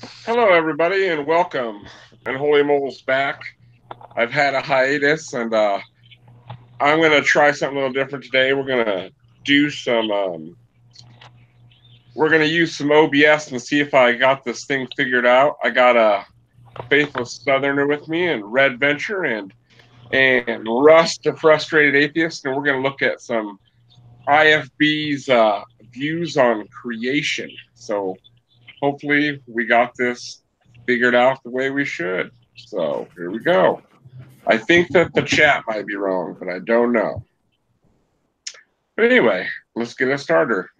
Hello, everybody, and welcome. And Holy Mole's back. I've had a hiatus, and I'm going to try something a little different today. We're going to do some. We're going to use some OBS and see if I got this thing figured out. I got a faithful Southerner with me, and Red Venture, and Rust, a frustrated atheist, and we're going to look at some IFB's views on creation. So hopefully we got this figured out the way we should. So here we go. I think that the chat might be wrong, but I don't know. But anyway, let's get a starter.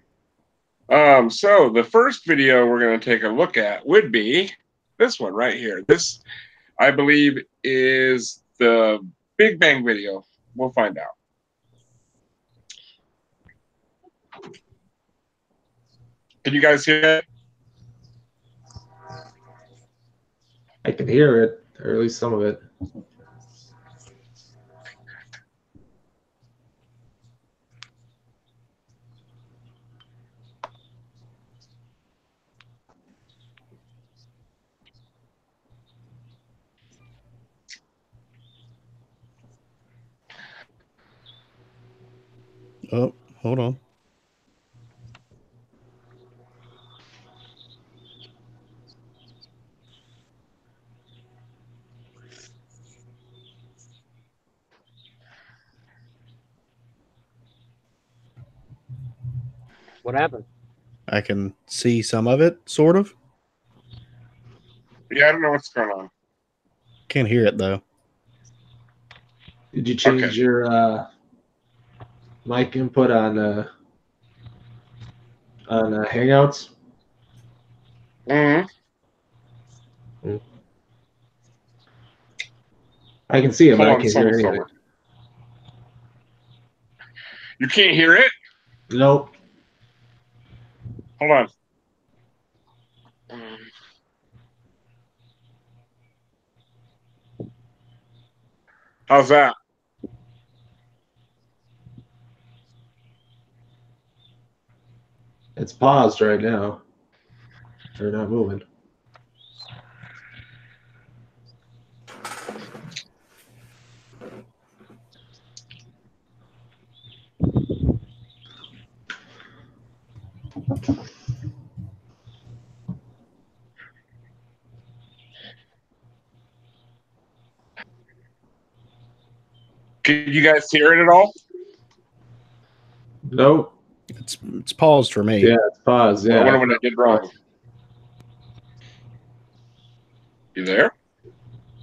So the first video we're going to take a look at would be this one right here. This, I believe, is the Big Bang video. We'll find out. Can you guys hear it? I can hear it, or at least some of it. Oh, hold on. What happened? I can see some of it, sort of. Yeah, I don't know what's going on. Can't hear it, though. Did you change your mic input on Hangouts? Mm-hmm. I can see it, but I Hold on, can't hear anything. somewhere. You can't hear it? Nope. Hold on. How's that? It's paused right now. They're not moving. Can you guys hear it at all? Nope. It's paused for me. Yeah, it's paused. Yeah. I wonder what I did wrong. You there?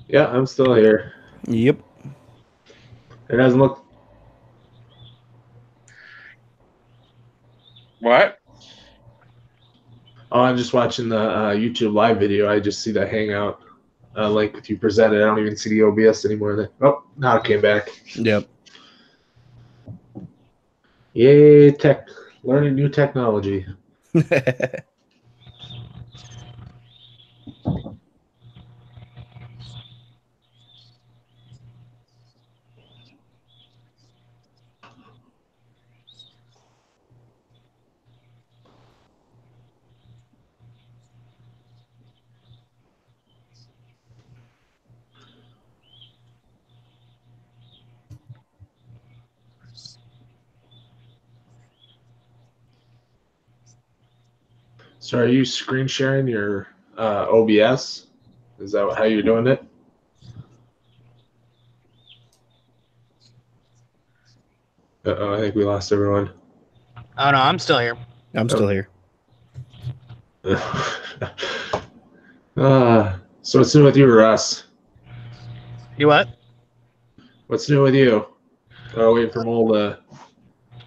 Yeah, I'm still here. Yep. It doesn't look. What? Oh, I'm just watching the YouTube live video. I just see the Hangout link with you presented. I don't even see the OBS anymore. Oh, now it came back. Yep. Yay, tech. Learning new technology. So are you screen sharing your OBS? Is that how you're doing it? Uh-oh, I think we lost everyone. Oh no, I'm still here. I'm still here. So what's new with you, Russ? You what? What's new with you? Oh, waiting for Mole to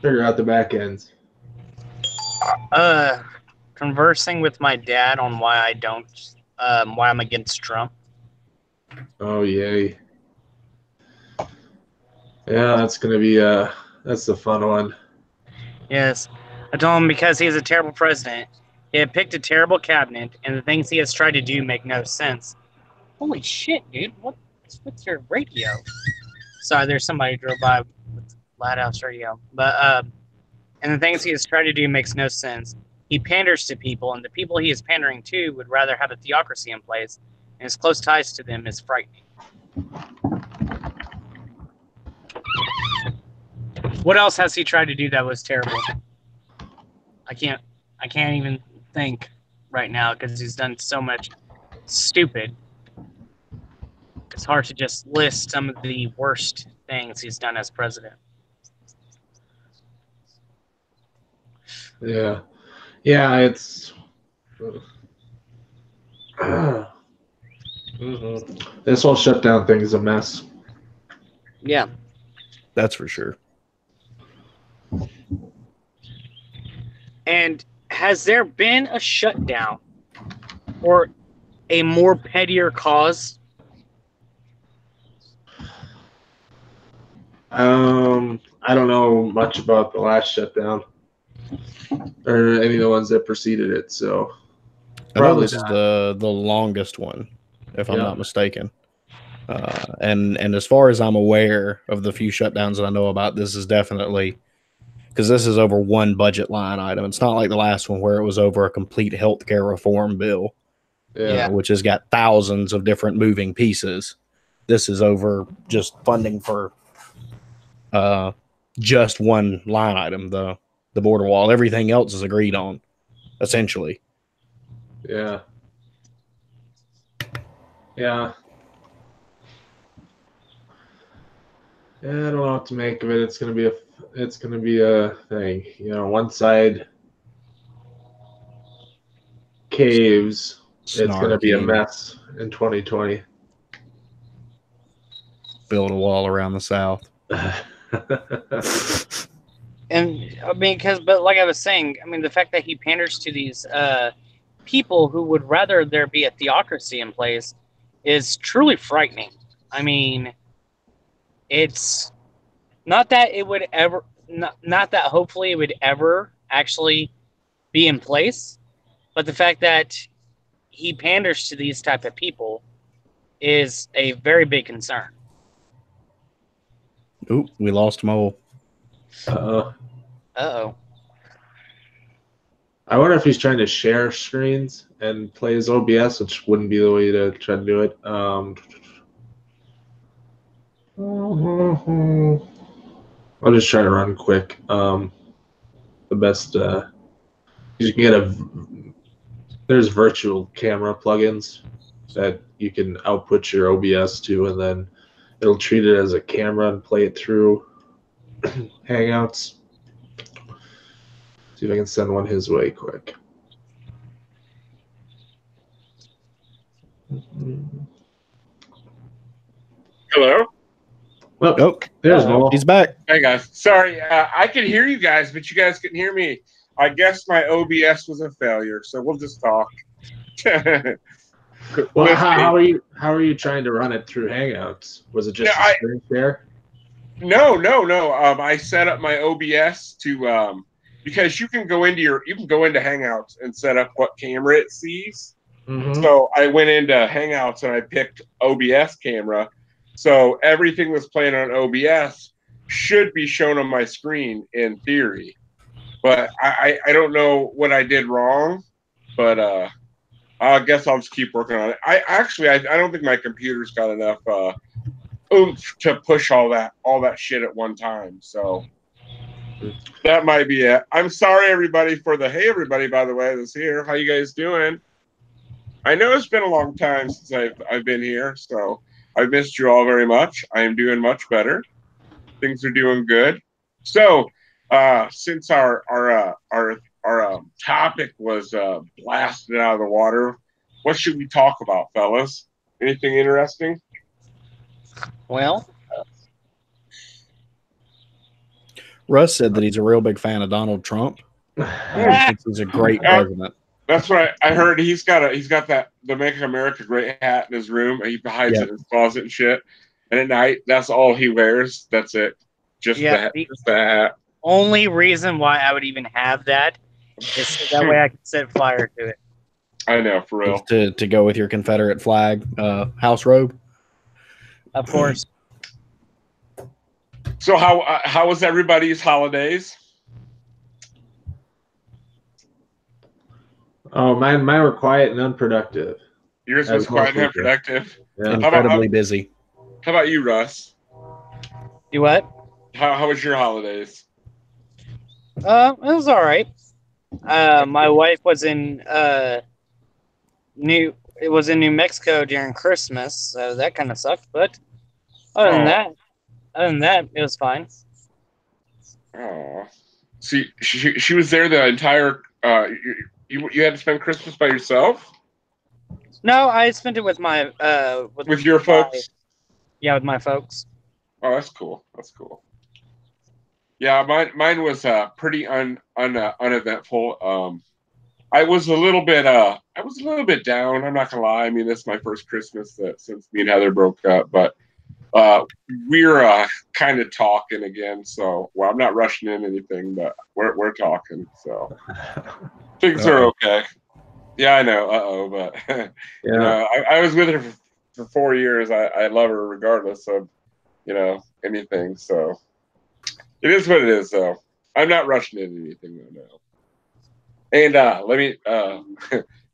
figure out the back ends. Conversing with my dad on why I don't, why I'm against Trump. Oh, yay. Yeah, that's gonna be that's the fun one. Yes, I told him because he's a terrible president. He had picked a terrible cabinet, and the things he has tried to do make no sense. Holy shit, dude! What's with your radio? Sorry, there's somebody who drove by with loud house radio. But and the things he has tried to do makes no sense. he panders to people, and the people he is pandering to would rather have a theocracy in place, and his close ties to them is frightening. What else has he tried to do that was terrible? I can't even think right now because he's done so much stupid. It's hard to just list some of the worst things he's done as president. Yeah. Yeah, it's this whole shutdown thing is a mess. Yeah. That's for sure. And has there been a shutdown or a more pettier cause? I don't know much about the last shutdown or any of the ones that preceded it, so I know probably this is the longest one, if I'm Yeah. not mistaken. And as far as I'm aware of the few shutdowns that I know about, this is definitely because this is over one budget line item. It's not like the last one where it was over a complete healthcare reform bill, yeah. which has got thousands of different moving pieces. This is over just funding for just one line item, the border wall. Everything else is agreed on, essentially. Yeah. Yeah. Yeah, I don't know what to make of it. It's gonna be a thing. You know, one side caves, it's gonna be a Snarky. mess in 2020. Build a wall around the South. And I mean, but like I was saying, I mean, the fact that he panders to these people who would rather there be a theocracy in place is truly frightening. I mean, it's not that it would ever, not that hopefully it would ever actually be in place, but the fact that he panders to these type of people is a very big concern. Oop, we lost Mole. Uh-oh. I wonder if he's trying to share screens and play his OBS, which wouldn't be the way to try to do it. I'll just try to run quick. The best you can get there's virtual camera plugins that you can output your OBS to, and then it'll treat it as a camera and play it through Hangouts. See if I can send one his way quick. Hello. Well, Oh, there's Mo. he's back. Hey guys. Sorry, I could hear you guys, but you guys couldn't hear me. I guess my OBS was a failure, so we'll just talk. Well, how are you trying to run it through Hangouts? Was it just a screen share? No. I set up my OBS to because you can go into Hangouts and set up what camera it sees. Mm-hmm. So I went into Hangouts and I picked OBS camera. So everything that's playing on OBS should be shown on my screen in theory. But I don't know what I did wrong. But I guess I'll just keep working on it. I don't think my computer's got enough oomph to push all that shit at one time. So that might be it. I'm sorry everybody for the hey everybody, by the way, that's here. How you guys doing? I know it's been a long time since I've been here, so I've missed you all very much. I am doing much better. Things are doing good. So since our topic was blasted out of the water, what should we talk about, fellas? Anything interesting? Well, Russ said that he's a real big fan of Donald Trump. He thinks he's a great president. That's what I heard. He's got that the Make America Great hat in his room, and he hides it in his closet and shit. And at night, that's all he wears. That's it. Just the hat. Only reason why I would even have that is so that way I can set fire to it. I know, for real. To go with your Confederate flag house robe. Of course. So how was everybody's holidays? Oh, mine were quiet and unproductive. Yours was quiet and unproductive. Yeah. Incredibly busy. How about you, Russ? You what? How was your holidays? It was all right. My wife was in New Mexico during Christmas, so that kind of sucked. But other than that, it was fine. Oh, see, she was there the entire. You had to spend Christmas by yourself No, I spent it with my with your folks. Yeah, with my folks. Oh, that's cool. That's cool. Yeah, mine was pretty uneventful. I was a little bit down. I'm not gonna lie. I mean, this is my first Christmas since me and Heather broke up, but we're kind of talking again. So, well, I'm not rushing in anything, but we're talking. So things are okay. Yeah, I know. But Yeah. you know, I was with her for 4 years. I love her regardless of anything. So it is what it is. So I'm not rushing into anything right now. And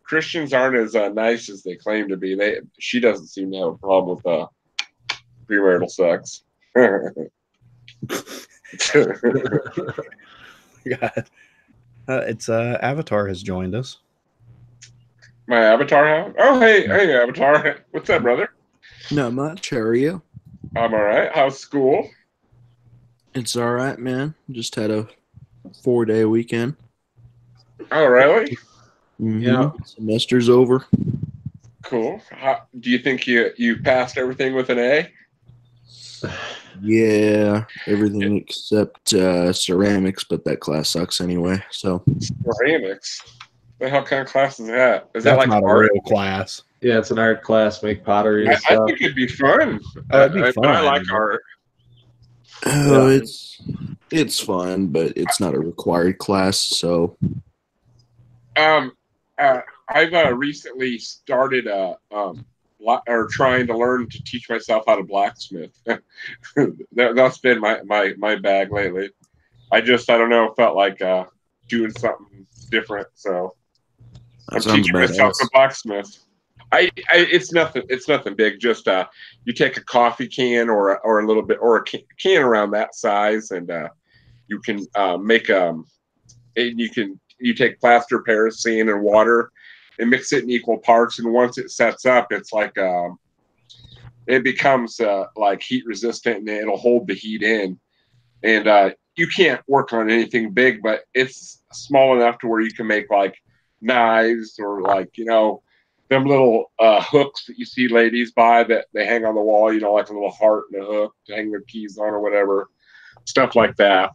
Christians aren't as nice as they claim to be. She doesn't seem to have a problem with premarital sex. God. It's Avatar has joined us. My Avatar house? Oh, hey, Avatar. What's up, brother? Not much. How are you? I'm all right. How's school? It's all right, man. Just had a 4-day weekend. Oh, really? Yeah. Semester's over. Cool. Do you think you passed everything with an A? Yeah, everything except ceramics, but that class sucks anyway. So Ceramics? The hell kind of class is that? Is That's that like not art? a real class. Yeah, it's an art class. Make pottery and I stuff. think it'd be fun. Oh, it'd be But I fun. like art. yeah. It's fun, but it's not a required class. So I've recently started or trying to learn to teach myself how to blacksmith. That's been my bag lately. I don't know, felt like doing something different. So I'm teaching myself to blacksmith. It's nothing big. Just you take a coffee can or a little bit or a can around that size, and you can make you take plaster Paris sand and water and mix it in equal parts, and once it sets up, it's like it becomes like heat resistant, and it'll hold the heat in. And you can't work on anything big, but it's small enough to where you can make like knives or like them little hooks that you see ladies buy that they hang on the wall, like a little heart and a hook to hang their keys on or whatever, stuff like that.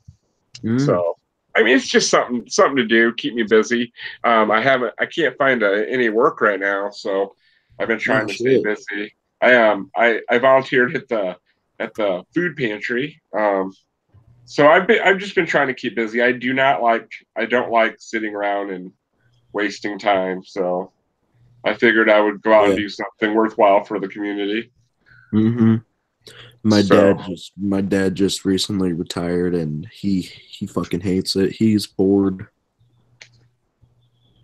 So I mean, it's just something to do, keep me busy. I can't find any work right now, so I've been trying to stay busy. I volunteered at the food pantry. So I've just been trying to keep busy. I don't like sitting around and wasting time. So I figured I would go out and do something worthwhile for the community. Mm-hmm. My dad just recently retired, and he fucking hates it. He's bored.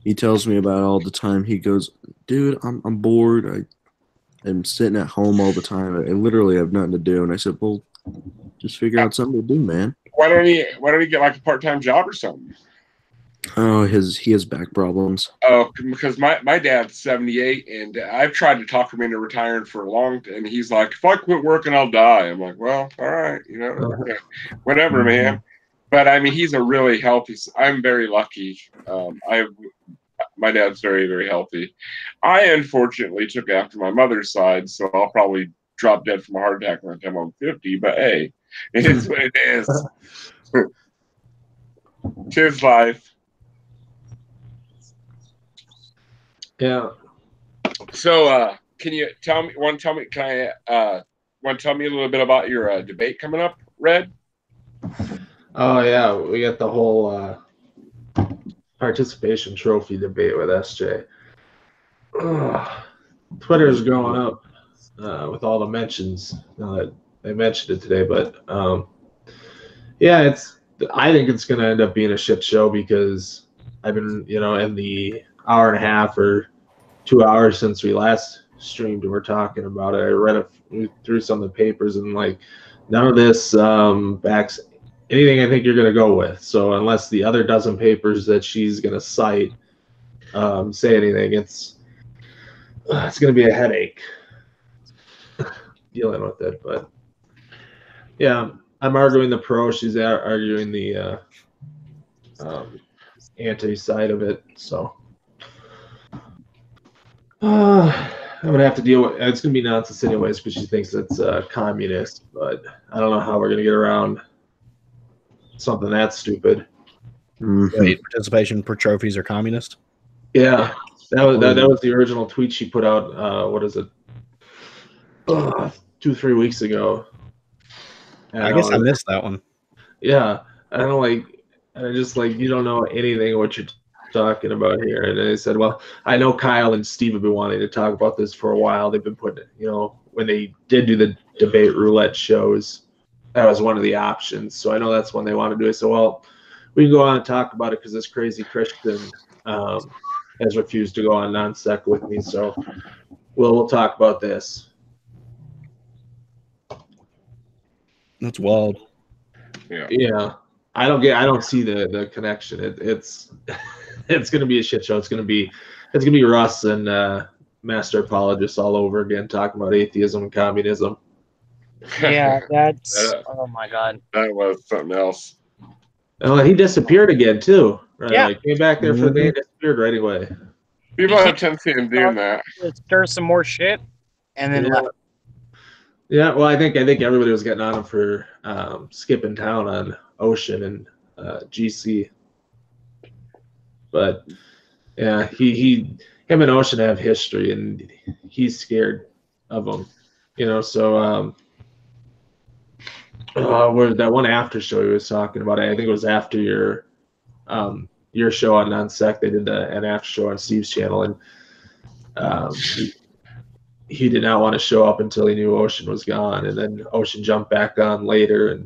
He tells me about it all the time. He goes, "Dude, I'm bored. I'm sitting at home all the time. I literally have nothing to do." And I said, "Well, just figure out something to do, man." Why don't he get like a part-time job or something? Oh, he has back problems. Oh, because my dad's 78, and I've tried to talk him into retiring for a long time, and he's like, "If I quit working, I'll die." I'm like, "Well, all right, whatever, man." But I mean, he's a really healthy. I'm very lucky. My dad's very, very healthy. I unfortunately took after my mother's side, so I'll probably drop dead from a heart attack when I'm 50. But hey, it is what it is. Tis life. Yeah. So, can you tell me? Want to tell me a little bit about your debate coming up, Red? Oh yeah, we got the whole participation trophy debate with SJ. Twitter's growing up with all the mentions. They mentioned it today, but yeah, I think it's gonna end up being a shit show because I've been, in the hour and a half or 2 hours since we last streamed and we're talking about it. I read through some of the papers and like none of this backs anything I think you're going to go with. So unless the other dozen papers that she's going to cite say anything, it's going to be a headache dealing with it. But yeah, I'm arguing the pro. She's arguing the anti side of it. So I'm gonna have to deal with. It's gonna be nonsense anyways because she thinks it's communist. But I don't know how we're gonna get around something that stupid. Wait, participation per trophies are communist? Yeah, that was the original tweet she put out. What is it? 2-3 weeks ago. And I guess I missed that one. Yeah, I don't like. And I just like you don't know anything what you're talking about here. And I said, well, I know Kyle and Steve have been wanting to talk about this for a while. They've been putting it, when they did do the debate roulette shows, that was one of the options. So I know that's when they want to do it. So, well, we can go on and talk about it because this crazy Christian has refused to go on non-sec with me. So we'll talk about this. That's wild. Yeah. I don't see the connection. It's going to be a shit show. It's going to be Russ and master apologists all over again talking about atheism and communism. Yeah, that's oh my god. That was something else. Oh, he disappeared again too. Right? Yeah. Like, came back there for the day and disappeared right away. People have a tendency in doing that. Stir some more shit, and then left. Yeah, well, I think everybody was getting on him for skipping town on Ocean and GC, but yeah, him and Ocean have history, and he's scared of them, So where that one after show he was talking about, I think it was after your show on Non-Sec, they did an after show on Steve's channel, and he did not want to show up until he knew Ocean was gone, and then Ocean jumped back on later,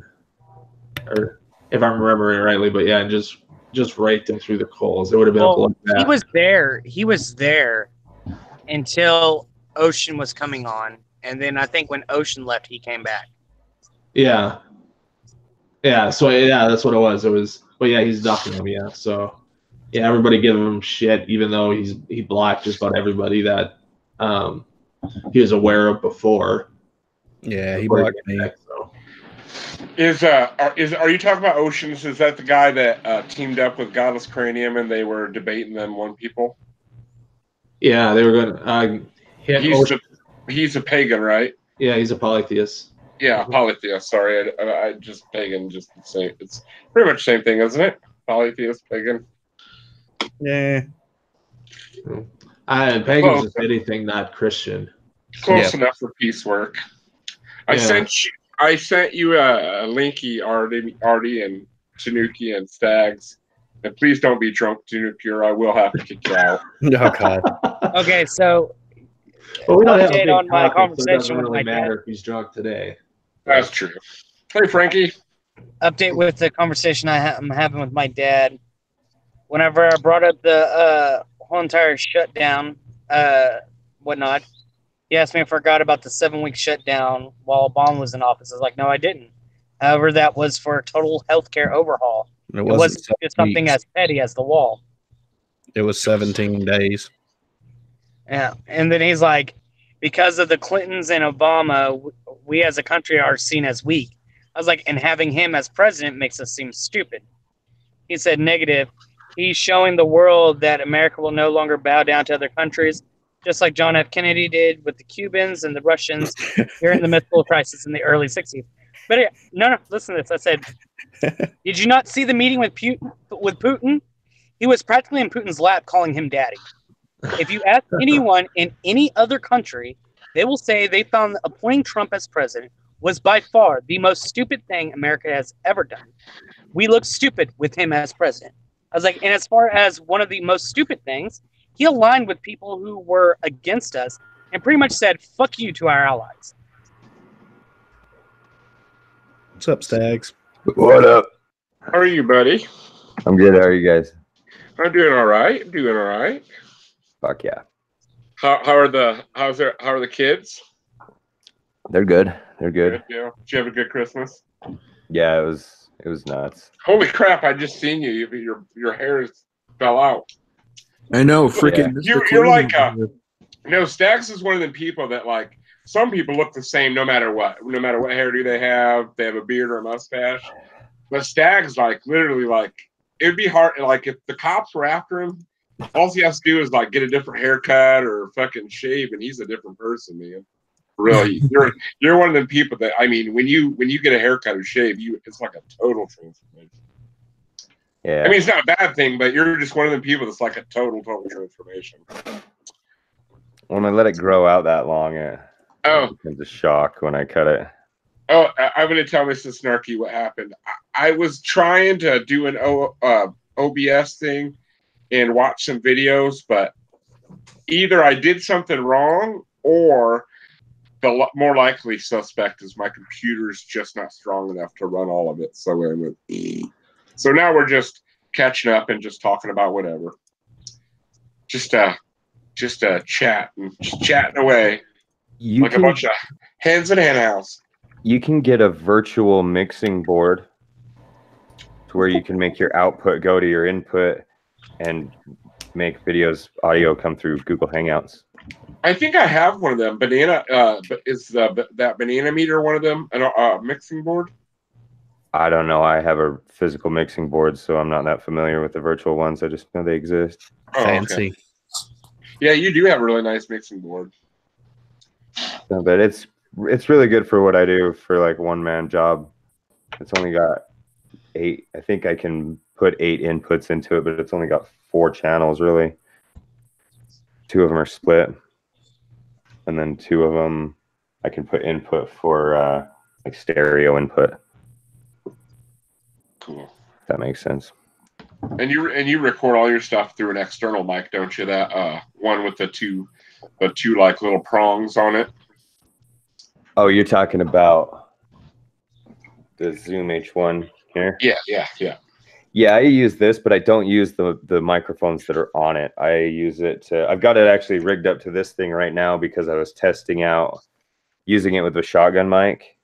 or if I'm remembering rightly, but yeah, and just raked him through the coals. It would have been a bloodbath. He was there until Ocean was coming on, and then I think when Ocean left, he came back. Yeah. So yeah, that's what it was. But yeah, he's ducking him. Yeah. So yeah, everybody giving him shit, even though he blocked just about everybody that he was aware of before. Yeah, he blocked me. Back, so. Are you talking about Oceans? Is that the guy that teamed up with Godless Cranium and they were debating them one people? Yeah, they were going to. He's a pagan, right? Yeah, he's a polytheist. Yeah, polytheist. Sorry, I just pagan. Just the same. It's pretty much the same thing, isn't it? Polytheist, pagan. Yeah. Pagan's just anything not Christian. Close enough for piecework. I sent you a linky, Artie and Tanuki and Stags. And please don't be drunk, Tanuki, or I will have to kick you out. Oh, God. Okay, so well, we don't have a big on my topic, conversation so it doesn't with really my matter dad. if he's drunk today. That's true. Hey, Frankie. Update with the conversation I'm having with my dad. Whenever I brought up the whole entire shutdown, whatnot, he asked me if I forgot about the 7-week shutdown while Obama was in office. I was like, no, I didn't. However, that was for a total healthcare overhaul. It wasn't just something as petty as the wall. It was 17 days. Yeah, and then he's like, because of the Clintons and Obama, we as a country are seen as weak. I was like, and having him as president makes us seem stupid. He said negative. He's showing the world that America will no longer bow down to other countries, just like John F. Kennedy did with the Cubans and the Russians during the Missile Crisis in the early 60s. But no, listen to this. I said, did you not see the meeting with Putin? He was practically in Putin's lap calling him daddy. If you ask anyone in any other country, they will say they found appointing Trump as president was by far the most stupid thing America has ever done. We look stupid with him as president. I was like, and as far as one of the most stupid things, he aligned with people who were against us and pretty much said, fuck you to our allies. What's up, Stags? What up? How are you, buddy? I'm good. How are you guys? I'm doing all right. Doing all right. Fuck yeah. How are the kids? They're good. They're good. Yeah. Did you have a good Christmas? Yeah, it was nuts. Holy crap! I just seen you. Your hair fell out. I know, freaking. You're like Stags is one of the people that like some people look the same no matter what hairdo they have a beard or a mustache. But Stags like literally like it'd be hard like if the cops were after him, all he has to do is like get a different haircut or fucking shave, and he's a different person, man. Really, you're one of the people that I mean, when you get a haircut or shave, it's like a total transformation. Yeah. I mean, it's not a bad thing, but you're just one of the people that's like a total transformation. When I let it grow out that long, it becomes a shock when I cut it. Oh, I'm going to tell Mrs. Snarky what happened. I was trying to do an OBS thing and watch some videos, but either I did something wrong or the more likely suspect is my computer's just not strong enough to run all of it. So so now we're just catching up and just talking about whatever. Just chat and just chatting away a bunch of hens in a hen house. You can get a virtual mixing board to where you can make your output go to your input and make audio come through Google Hangouts. I think I have one of them. Banana, but is that Banana Meter one of them? A mixing board? I don't know. I have a physical mixing board, so I'm not that familiar with the virtual ones. I just know they exist. Oh, fancy. Okay. Yeah, you do have a really nice mixing board. No, but it's really good for what I do for like one-man job. It's only got 8. I think I can put 8 inputs into it, but it's only got 4 channels really. 2 of them are split, and then 2 of them I can put input for like stereo input. Cool. If that makes sense. And you record all your stuff through an external mic, don't you? That one with the two like little prongs on it. Oh, you're talking about the Zoom H1 here? Yeah. Yeah, I use this, but I don't use the microphones that are on it. I use it to. I've got it actually rigged up to this thing right now because I was testing out using it with a shotgun mic.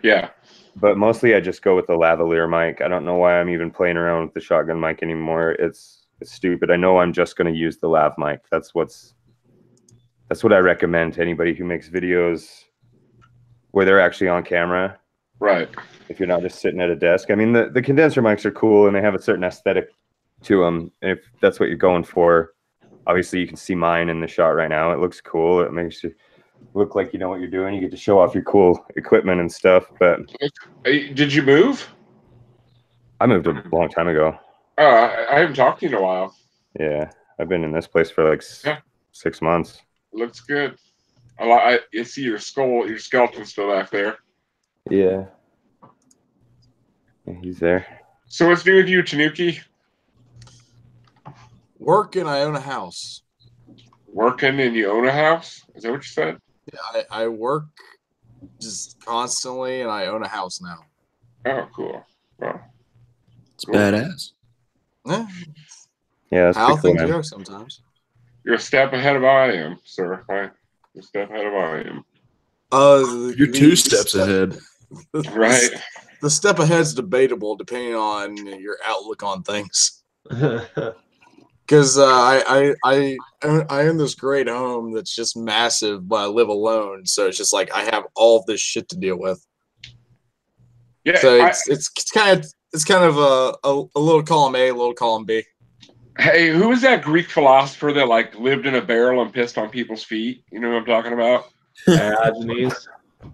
Yeah. But mostly I just go with the lavalier mic. I don't know why I'm even playing around with the shotgun mic anymore. It's stupid. I know I'm just going to use the lav mic. That's what I recommend to anybody who makes videos where they're actually on camera. Right. If you're not just sitting at a desk. I mean, the condenser mics are cool and they have a certain aesthetic to them. If that's what you're going for, obviously you can see mine in the shot right now. It looks cool. It makes you look like you know what you're doing. You get to show off your cool equipment and stuff. But did you move? I moved a long time ago. I haven't talked to you in a while. Yeah, I've been in this place for like 6 months. Looks good. I see your skeleton still back there. Yeah, he's there. So what's new with you, Tanuki? Working, I own a house. Working and you own a house? Is that what you said? Yeah, I work just constantly, and I own a house now. Oh, cool. Wow. It's badass. Yeah, that's how pretty things cool, go sometimes. You're a step ahead of I am, sir. You're a step ahead of I am. You're 2 steps ahead. Right. The step ahead's debatable depending on your outlook on things. Because I own this great home that's just massive, but I live alone, so it's just like I have all of this shit to deal with. Yeah. So it's kind of a little column A, a little column B. Hey, who was that Greek philosopher that like lived in a barrel and pissed on people's feet? You know what I'm talking about? Diogenes.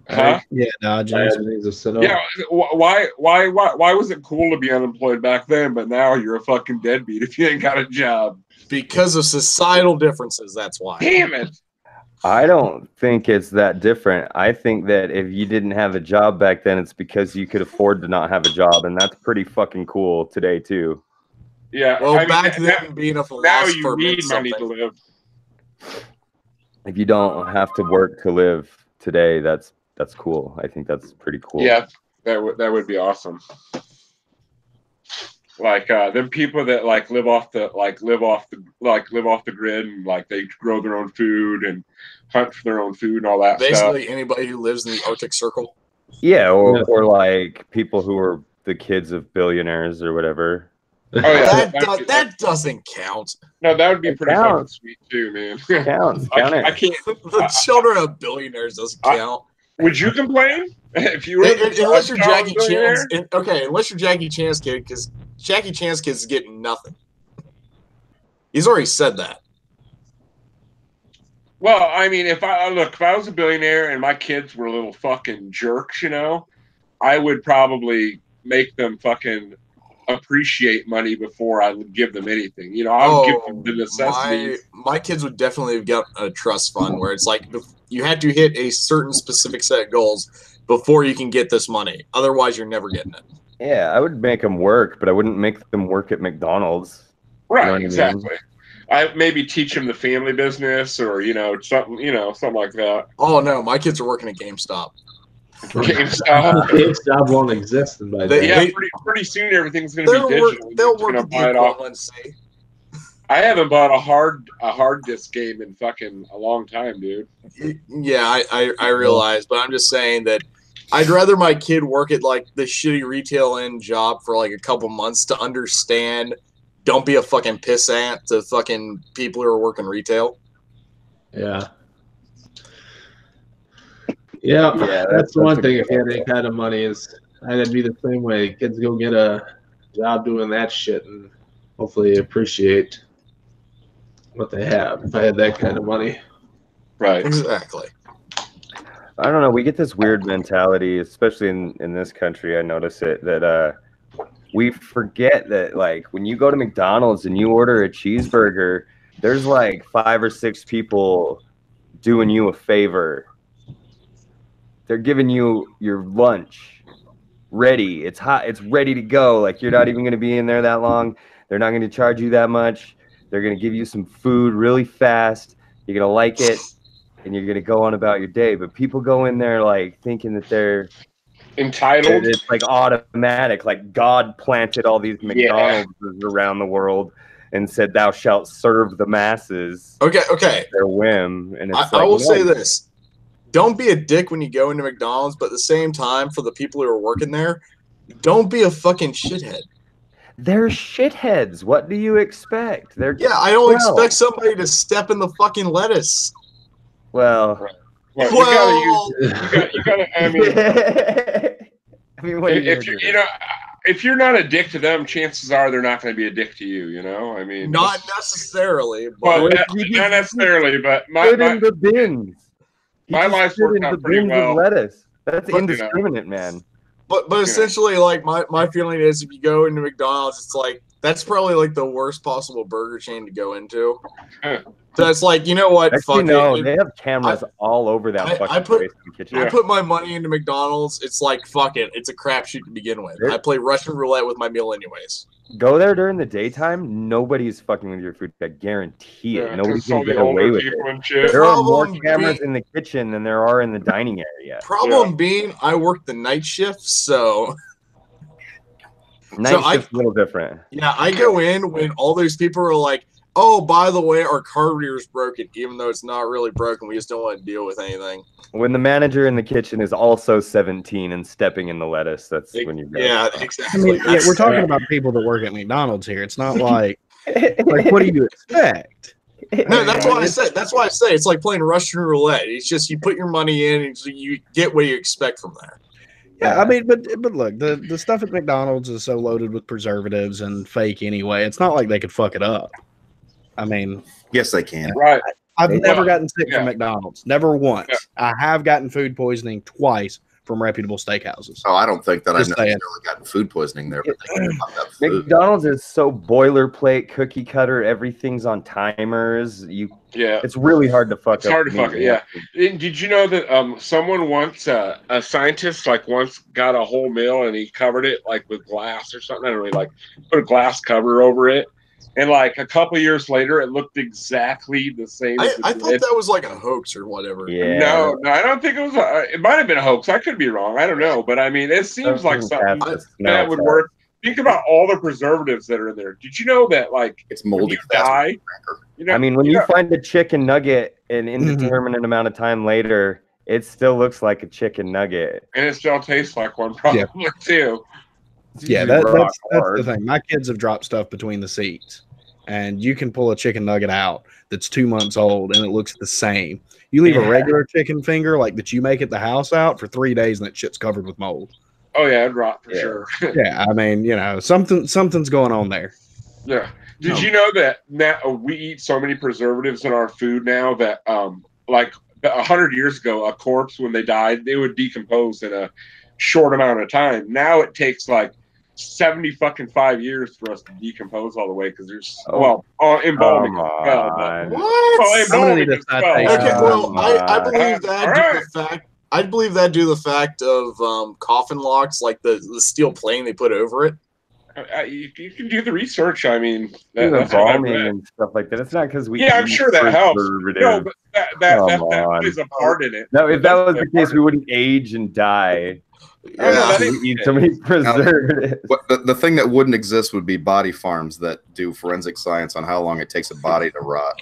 Huh? Yeah, no, Diogenes of Sinope. Yeah. Why was it cool to be unemployed back then, but now you're a fucking deadbeat if you ain't got a job? Because of societal differences, that's why. Damn it. I don't think it's that different. I think that if you didn't have a job back then, it's because you could afford to not have a job, and that's pretty fucking cool today too. Yeah. Well, back then, being a philosopher now you need meant money something. to live. If you don't have to work to live today, that's cool. I think that's pretty cool. Yeah, that would be awesome. Like them people that like live off the grid and like they grow their own food and hunt for their own food and all that Basically, stuff. anybody who lives in the Arctic Circle. Yeah, Yeah. or like people who are the kids of billionaires or whatever. Oh yeah, That doesn't count. no, that would be pretty fucking counts. sweet too, man. Counts. Count it. I can't. The children of billionaires doesn't count. Would you complain if you were Unless you're Jackie billionaire? Chan's. Okay, unless you're Jackie Chan's kid, because Jackie Chan's kid is getting nothing. He's already said that. Well, I mean, if I was a billionaire and my kids were little fucking jerks, I would probably make them fucking appreciate money before I would give them anything. I would give them the necessities. My kids would definitely have got a trust fund where it's like you had to hit a certain specific set of goals before you can get this money. Otherwise, you're never getting it. Yeah, I would make them work, but I wouldn't make them work at McDonald's. Right, You know what I mean? exactly. I maybe teach them the family business or something like that. Oh no, my kids are working at GameStop. GameStop. GameStop won't exist by then. Yeah, pretty soon everything's going to be digital. They'll It's work gonna at buy it the off. equivalency. I haven't bought a hard disk game in fucking a long time, dude. Yeah, I realize, but I'm just saying that I'd rather my kid work at like the shitty retail end job for like a couple months to understand. Don't be a fucking pissant to fucking people who are working retail. Yeah. Yeah, that's the one thing. If you had any kind of money, I'd be the same way. Kids go get a job doing that shit and hopefully appreciate what they have. If I had that kind of money, Right. Exactly. I don't know. We get this weird mentality, especially in this country. I notice it that we forget that like when you go to McDonald's and you order a cheeseburger, there's like 5 or 6 people doing you a favor. They're giving you your lunch ready. It's hot. It's ready to go. Like you're not even going to be in there that long. They're not going to charge you that much. They're going to give you some food really fast. You're going to like it, and you're going to go on about your day. But people go in there like thinking that they're entitled. It's like automatic. Like God planted all these McDonald's around the world and said, "Thou shalt serve the masses." Okay. Their whim, and it's I will say this. Don't be a dick when you go into McDonald's, but at the same time, for the people who are working there, don't be a fucking shithead. They're shitheads. What do you expect? They're I don't expect somebody to step in the fucking lettuce. Well, Well, you gotta. I mean, what if you're not a dick to them, chances are they're not going to be a dick to you. I mean, not necessarily, well, but not necessarily, but in the bins. My life's worked out pretty well. Lettuce. That's indiscriminate, man. But essentially, like my feeling is, if you go into McDonald's, it's like that's probably like the worst possible burger chain to go into. So it's like, you know what? Actually, no, they have cameras all over that fucking place in the kitchen. I put my money into McDonald's. It's like, fuck it. It's a crapshoot to begin with. I play Russian roulette with my meal anyways. Go there during the daytime. Nobody's fucking with your food. I guarantee it. Nobody's going to get away with it. There are more cameras in the kitchen than there are in the dining area. Problem being, I work the night shift, so... Night shift's a little different. Yeah, I go in when all those people are like, oh, by the way, our card reader's broken, even though it's not really broken. We just don't want to deal with anything. When the manager in the kitchen is also 17 and stepping in the lettuce, that's when you go. Yeah, exactly. I mean, we're talking about people that work at McDonald's here. It's not like what do you expect? No, that's why I say. That's why I say it's like playing Russian roulette. It's just you put your money in and you get what you expect from there. Yeah, I mean, but look, the stuff at McDonald's is so loaded with preservatives and fake anyway. It's not like they could fuck it up. I mean, yes, they can. Right. I've never gotten sick from McDonald's. Never once. Yeah. I have gotten food poisoning twice from reputable steakhouses. Oh, I don't think that I've necessarily gotten food poisoning there. But McDonald's is so boilerplate, cookie cutter. Everything's on timers. It's really hard to fuck up. It's hard to fuck it. Yeah. Did you know that someone once, a scientist, once got a whole meal and he covered it with glass or something? I don't know, put a glass cover over it. And a couple of years later, it looked exactly the same. I thought that was like a hoax or whatever. Yeah. No, I don't think it was. It might have been a hoax. I could be wrong. I don't know. But I mean, it seems like something that would work. think about all the preservatives that are in there. Did you know that, like, It's when moldy. you die, you know, I mean, when you find a chicken nugget an indeterminate amount of time later, it still looks like a chicken nugget. and it still tastes like one, probably too. Yeah, that's the thing. My kids have dropped stuff between the seats, and you can pull a chicken nugget out that's 2 months old, and it looks the same. You leave a regular chicken finger like that you make at the house out for 3 days, and that shit's covered with mold. Oh yeah, it rot for sure. Yeah, I mean, you know, something's going on there. Yeah. Did you know that now we eat so many preservatives in our food now that, like 100 years ago, a corpse when they died, they would decompose in a short amount of time. Now it takes like 75 years for us to decompose all the way because there's embalming as well. What? Well, embalming as well. Okay, well, I believe that I believe that due to the fact of coffin locks, like the steel plane they put over it. You can do the research. I mean, that's embalming and stuff like that. It's not because we. Yeah, I'm sure that helps. No, but that plays a part in it. No, if that was the case, we wouldn't age and die. Yeah, we eat so many preservatives. The thing that wouldn't exist would be body farms that do forensic science on how long it takes a body to rot.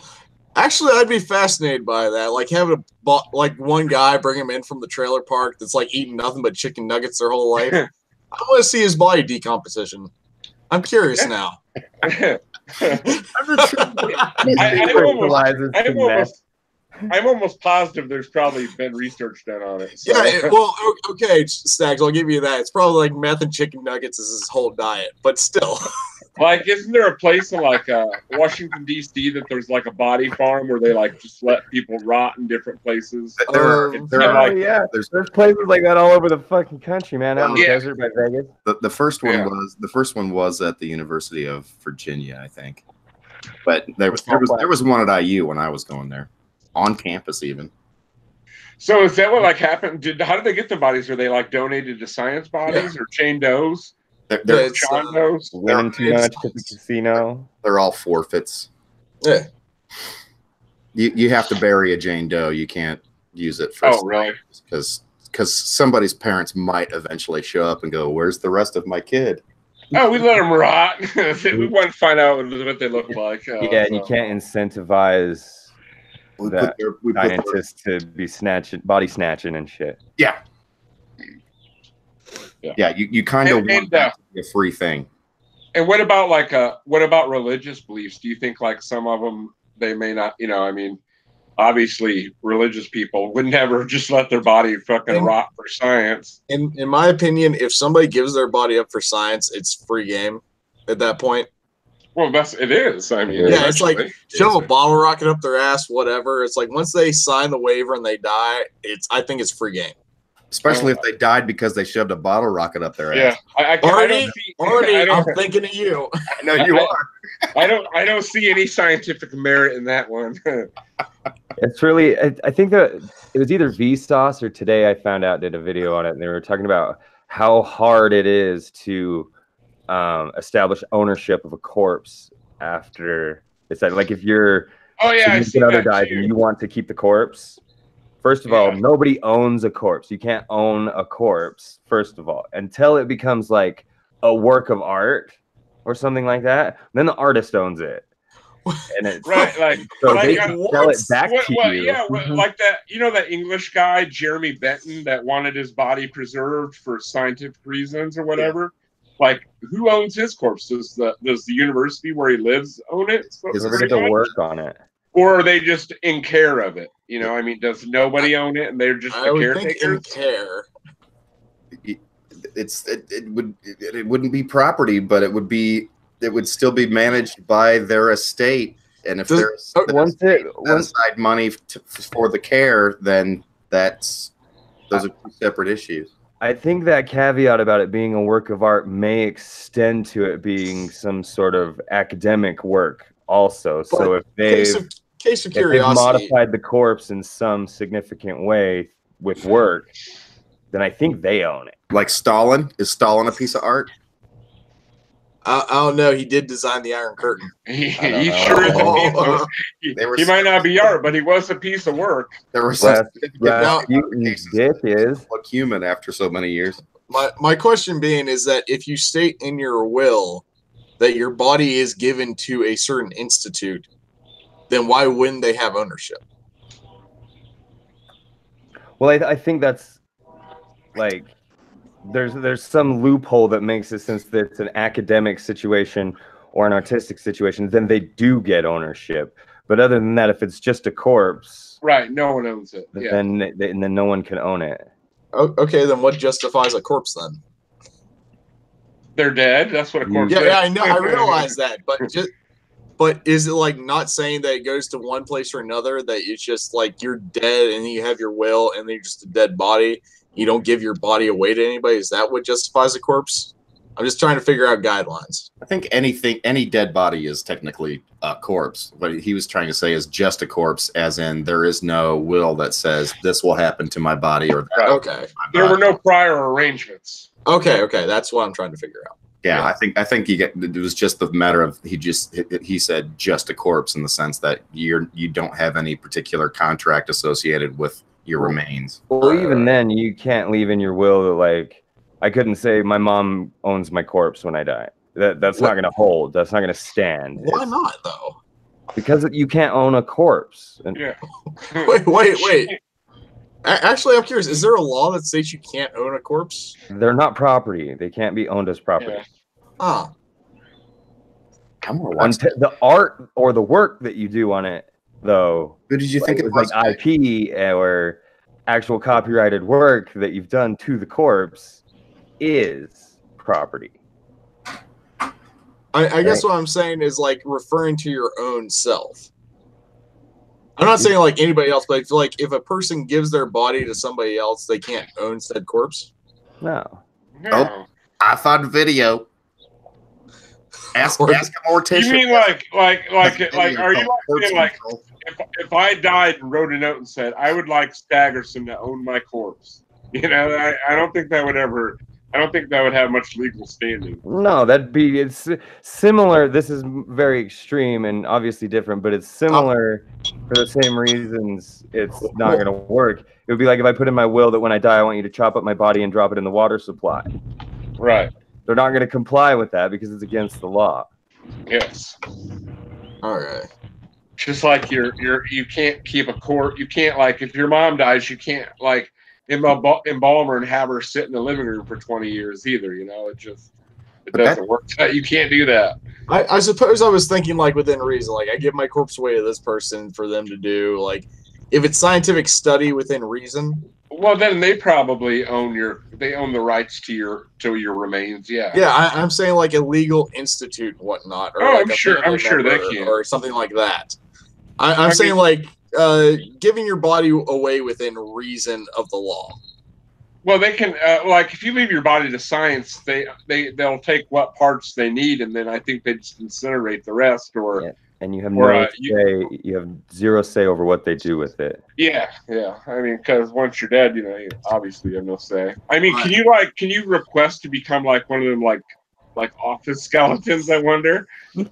Actually, I'd be fascinated by that. Like having one guy bring him in from the trailer park that's like eating nothing but chicken nuggets their whole life. I want to see his body decomposition. I'm curious now. I'm almost positive there's probably been research done on it. So. Yeah, well, okay, Stags, I'll give you that. It's probably like meth and chicken nuggets is his whole diet, but still. Like, isn't there a place in like Washington D.C. that there's like a body farm where they like just let people rot in different places? There's places like that all over the fucking country, man. Out in the desert by Vegas. The first one was at the University of Virginia, I think. But there was one at IU when I was going there, on campus even. So is that what like happened? How did they get the bodies? Were they like donated to science bodies or chain does? They're John does. Winning too much at the casino. They're all forfeits. Yeah. You have to bury a Jane Doe. You can't use it for really? Because somebody's parents might eventually show up and go, "Where's the rest of my kid?" Oh, we let them rot. We want to find out what they look like. And you can't incentivize scientists to be body snatching and shit. Yeah. Yeah, you kind of want that to be a free thing. And what about religious beliefs? Do you think like some of them they may not? You know, I mean, obviously religious people would never just let their body fucking rot for science. In my opinion, if somebody gives their body up for science, it's free game at that point. Well, it is. I mean, yeah, it's like shove a bottle rocket up their ass, whatever. It's like once they sign the waiver and they die, I think it's free game. Especially if they died because they shoved a bottle rocket up their ass. I'm thinking of you. I know you are. I don't see any scientific merit in that one. It's really, I think that it was either Vsauce or Today I found out did a video on it, and they were talking about how hard it is to establish ownership of a corpse after it's like if you're significant other dies and you want to keep the corpse. First of all, nobody owns a corpse. You can't own a corpse, first of all, until it becomes like a work of art or something like that. Then the artist owns it. And it's like they can sell it back to you. Yeah, like that. You know that English guy, Jeremy Benton, that wanted his body preserved for scientific reasons or whatever. Like, who owns his corpse? Does the university where he lives own it? Whoever did the work on it. Or are they just in care of it? You know, I mean, does nobody own it and they're just the caretakers? Care. It wouldn't be property, but it would still be managed by their estate. And if there's set aside money for the care, then those are two separate issues. I think that caveat about it being a work of art may extend to it being some sort of academic work also. But so if case of curiosity, modified the corpse in some significant way with work, then I think they own it. Like Stalin? Is Stalin a piece of art? I don't know. He did design the Iron Curtain. He sure is. He might not be art, but he was a piece of work. There were some Dick is look human after so many years. My question being is that if you state in your will that your body is given to a certain institute, then why wouldn't they have ownership? Well, I think that's like there's some loophole that makes it, since it's an academic situation or an artistic situation, then they do get ownership. But other than that, if it's just a corpse, right, no one owns it. Yeah. Then no one can own it. Okay, then what justifies a corpse then? They're dead. That's what a corpse is. Yeah, I know. I realize that, but is it like not saying that it goes to one place or another? That it's just like you're dead and you have your will, and then you're just a dead body. You don't give your body away to anybody. Is that what justifies a corpse? I'm just trying to figure out guidelines. I think any dead body is technically a corpse. What he was trying to say is just a corpse, as in there is no will that says this will happen to my body or that. Okay. There were no prior arrangements. Okay, that's what I'm trying to figure out. Yeah, I think it was just the matter of he said just a corpse, in the sense that you don't have any particular contract associated with your remains. Well, even then, you can't leave in your will that, like, I couldn't say my mom owns my corpse when I die. That's not going to hold. That's not going to stand. Why not, though? Because you can't own a corpse. Yeah. Wait. Actually, I'm curious. Is there a law that states you can't own a corpse? They're not property. They can't be owned as property. Yeah. Ah. The art or the work that you do on it, though. Who did you think it was? Like IP or actual copyrighted work that you've done to the corpse is property. I guess what I'm saying is like referring to your own self. I'm not saying like anybody else, but like if a person gives their body to somebody else, they can't own said corpse. No. Oh, I found a video. Ask a mortician. You mean like are you saying like if I died and wrote a note and said I would like Staggerson to own my corpse? You know, I don't think that would ever. I don't think that would have much legal standing. No, it's similar. This is very extreme and obviously different, but it's similar for the same reasons. It's not going to work. It would be like if I put in my will that when I die, I want you to chop up my body and drop it in the water supply. Right. They're not going to comply with that because it's against the law. Yes. All right. Just like you can't keep a court. You can't, like, if your mom dies, you can't like embalm her and have her sit in the living room for 20 years either. You know, it doesn't work. You can't do that. I suppose I was thinking like within reason. Like I give my corpse away to this person for them to do. Like if it's scientific study within reason. Well, then they probably own the rights to your remains. Yeah. Yeah, I'm saying like a legal institute and whatnot. Or like I'm sure they can, or something like that. I'm saying like giving your body away within reason of the law. Well, they can like if you leave your body to science, they'll take what parts they need, and then I think they just incinerate the rest. Or yeah. And you have no say. You have zero say over what they do with it. Yeah. I mean, because once you're dead, you know, obviously you have no say. I mean, can you request to become like one of them, like office skeletons? I wonder. Well,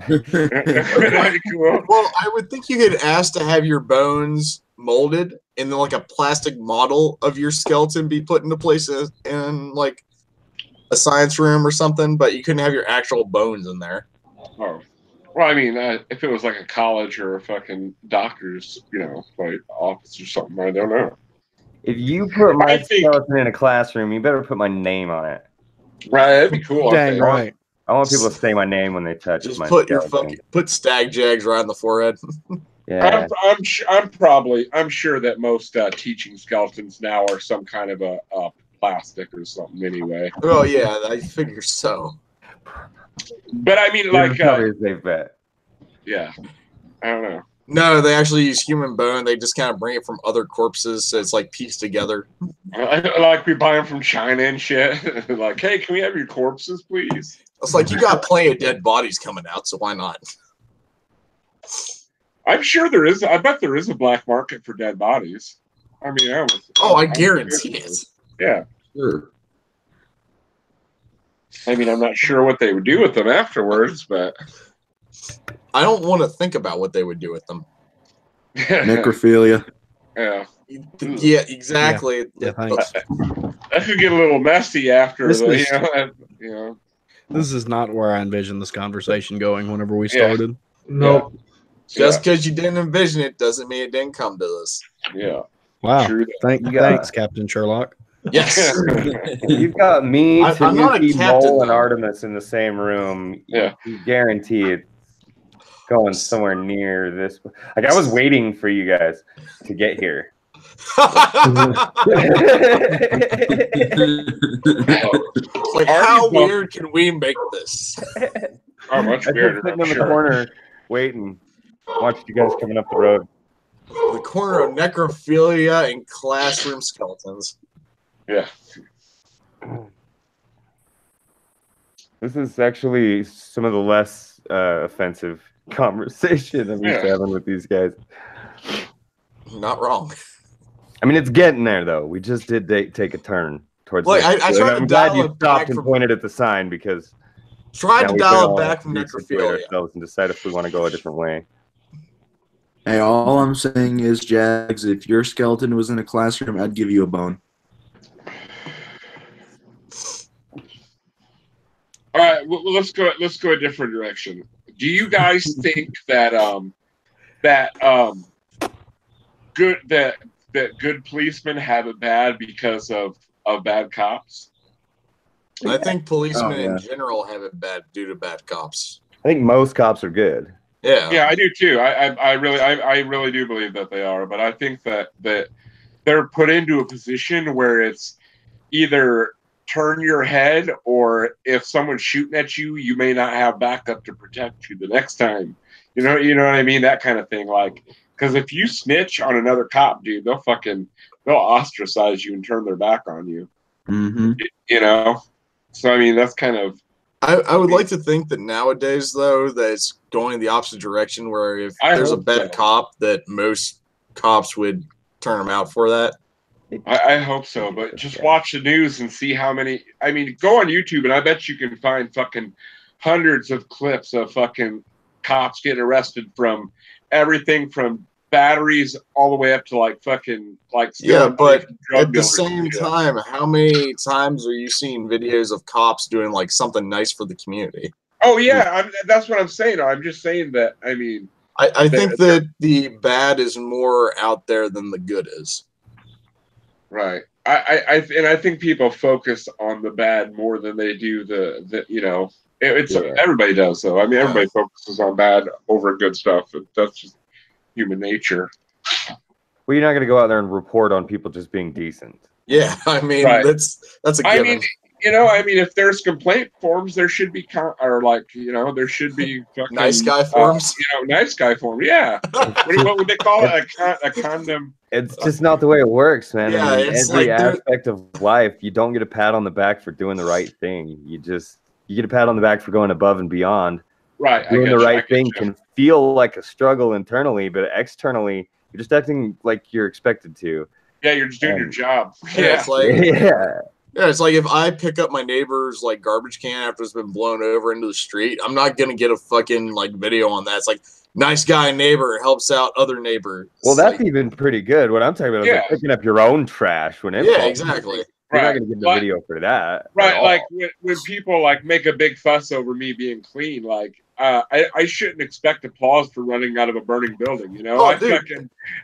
I would think you could ask to have your bones molded and then like a plastic model of your skeleton be put into place in like a science room or something, but you couldn't have your actual bones in there. Oh. Well, I mean, if it was like a college or a fucking doctor's, you know, like office or something, I don't know. If you put my skeleton in a classroom, you better put my name on it. Right, that'd be cool. Dang right. I want people to say my name when they touch Just my put skeleton. put stag jags right on the forehead. Yeah. I'm sure that most teaching skeletons now are some kind of a plastic or something anyway. Oh yeah, I figure so. But I mean, like, probably a safe bet. Yeah, I don't know. No, they actually use human bone. They just kind of bring it from other corpses, so it's like pieced together. Like we buy them from China and shit. Like, hey, can we have your corpses, please? It's like you got plenty of dead bodies coming out, so why not? I'm sure there is. I bet there is a black market for dead bodies. I mean, I guarantee it. Yeah, Sure. I mean, I'm not sure what they would do with them afterwards, but I don't want to think about what they would do with them. Necrophilia. Yeah. Yeah, exactly. Yeah, thanks. That could get a little messy after This the, is- you know. This is not where I envisioned this conversation going whenever we Yeah. started. Nope. Just because you didn't envision it doesn't mean it didn't come to us. Yeah. Wow. True. Thanks, Captain Sherlock. Yes. You've got me, I'm not a Tanuki, captain, Mole, and though. Artemis in the same room. Yeah. You guarantee it's going somewhere near this. Like, I was waiting for you guys to get here. Like, how weird can we make this? Oh, much I've been weirder. sitting I'm in the sure. corner waiting, watching you guys coming up the road. The corner of necrophilia and classroom skeletons. Yeah. This is actually some of the less offensive conversation I'm used to having with these guys. Not wrong. I mean, it's getting there, though. We just did take a turn towards. Look, I tried to I'm glad dial you it back stopped and from- pointed at the sign because Tried now to we dial can it all back from resituate necrophilia. ourselves and decide if we want to go a different way. Hey, all I'm saying is, Jags, if your skeleton was in a classroom, I'd give you a bone. All right, well, let's go a different direction. Do you guys think that good policemen have it bad because of bad cops? I think policemen Oh, yeah. in general have it bad due to bad cops. I think most cops are good. Yeah. Yeah, I do too. I really do believe that they are, but I think that they're put into a position where it's either turn your head, or if someone's shooting at you, you may not have backup to protect you the next time. You know what I mean? That kind of thing. Like, because if you snitch on another cop, dude, they'll ostracize you and turn their back on you. Mm-hmm. You know? So I mean, that's kind of. I would like to think that nowadays, though, that it's going the opposite direction, where if there's a bad cop, that most cops would turn them out for that. I hope so, but just watch the news and see how many. I mean, go on YouTube and I bet you can find fucking hundreds of clips of fucking cops getting arrested from everything from batteries all the way up to like fucking like. Yeah, but drug at the dealers same and shit. time, how many times are you seeing videos of cops doing like something nice for the community? Oh yeah, that's what I'm saying. I'm just saying that. I mean, I think that the bad is more out there than the good is. right. I think people focus on the bad more than they do the you know. Everybody does though. I mean, everybody focuses on bad over good stuff. That's just human nature. Well, you're not going to go out there and report on people just being decent. Yeah, I mean, Right. that's a given. I mean, you know, if there's complaint forms, there should be there should be fucking Nice guy forms. Nice guy form. Yeah. what would they call it? A condom. It's just not the way it works, man. Yeah, I mean, it's every like aspect of life, you don't get a pat on the back for doing the right thing. You get a pat on the back for going above and beyond. Right. Doing the right thing can feel like a struggle internally, but externally, you're just acting like you're expected to. Yeah, you're just doing your job. Yeah, it's like Yeah. Yeah, it's like if I pick up my neighbor's like garbage can after it's been blown over into the street, I'm not gonna get a fucking like video on that. It's like nice guy neighbor helps out other neighbor. Well, that's even pretty good. What I'm talking about is like picking up your own trash when it falls. Exactly. You're not gonna get the video for that. Right, like when people like make a big fuss over me being clean, like I shouldn't expect applause for running out of a burning building. You know,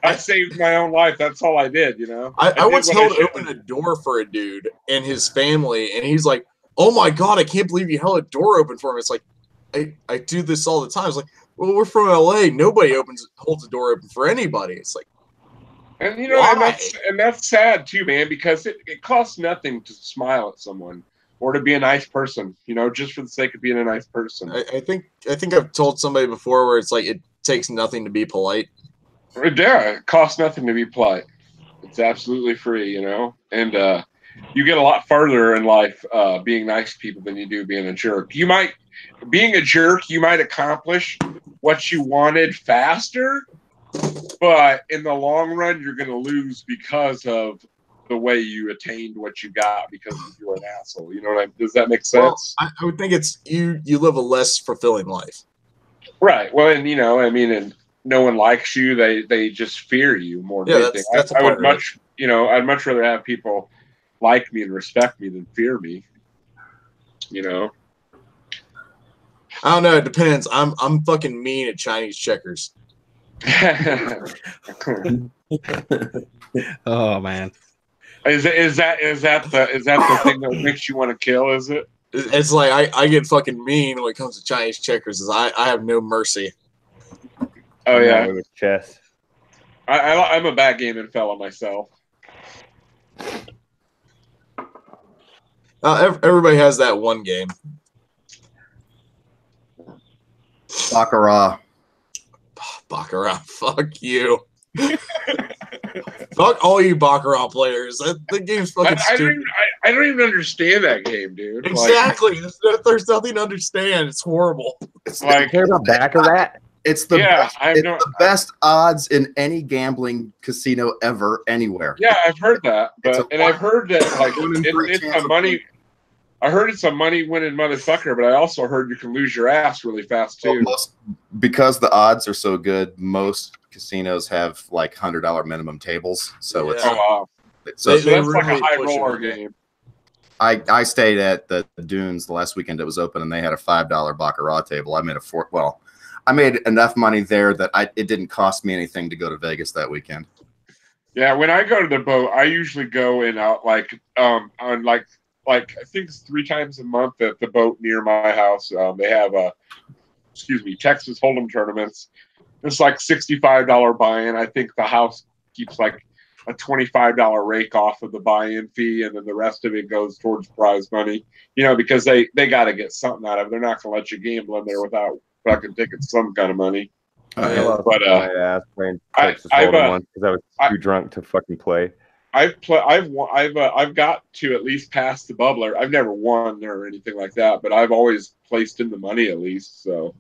I saved my own life. That's all I did. You know, I once held open a door for a dude and his family, and he's like, "Oh my god, I can't believe you held a door open for him." It's like I do this all the time. It's like, well, we're from LA. Nobody holds a door open for anybody. It's like. And you know, and that's sad too, man, because it costs nothing to smile at someone or to be a nice person, you know, just for the sake of being a nice person. I think I've told somebody before where it's like it takes nothing to be polite. Yeah, it costs nothing to be polite. It's absolutely free, you know, and you get a lot farther in life being nice to people than you do being a jerk. Being a jerk, you might accomplish what you wanted faster. But in the long run, you're going to lose because of the way you attained what you got because you were an asshole. You know what I mean? Does that make sense? Well, I would think it's you live a less fulfilling life. Right. Well, and you know, I mean, and no one likes you. They just fear you more than anything. That's I would much, I'd much rather have people like me and respect me than fear me. You know. I don't know. It depends. I'm fucking mean at Chinese checkers. Oh man. Is that the thing that makes you want to kill? Is it? It's like I get fucking mean when it comes to Chinese checkers. I have no mercy. Oh yeah, with chess. I'm a backgammon fella myself. Everybody has that one game. Baccarat. Baccarat. Fuck you. Fuck all you Baccarat players. The game's fucking stupid. I don't even understand that game, dude. Exactly. There's nothing to understand. It's horrible. It's like care about Baccarat. It's the best odds in any gambling casino ever, anywhere. Yeah, I've heard that, I've heard that like it's a money. I heard it's a money-winning motherfucker, but I also heard you can lose your ass really fast too. Well, because the odds are so good, most casinos have like $100 minimum tables. So it's so that's really like a high roller game. I stayed at the Dunes the last weekend it was open, and they had a $5 baccarat table. I made enough money there that it didn't cost me anything to go to Vegas that weekend. Yeah, when I go to the boat, I usually go in on I think it's 3 times a month at the boat near my house. They have Texas Hold'em tournaments. It's like $65 buy-in. I think the house keeps like a $25 rake off of the buy-in fee, and then the rest of it goes towards prize money. Because they got to get something out of it. They're not going to let you gamble in there without fucking taking some kind of money. But I was playing Texas Hold'em once because I was too drunk to fucking play. I've got to at least pass the bubbler. I've never won or anything like that, but I've always placed in the money at least. So,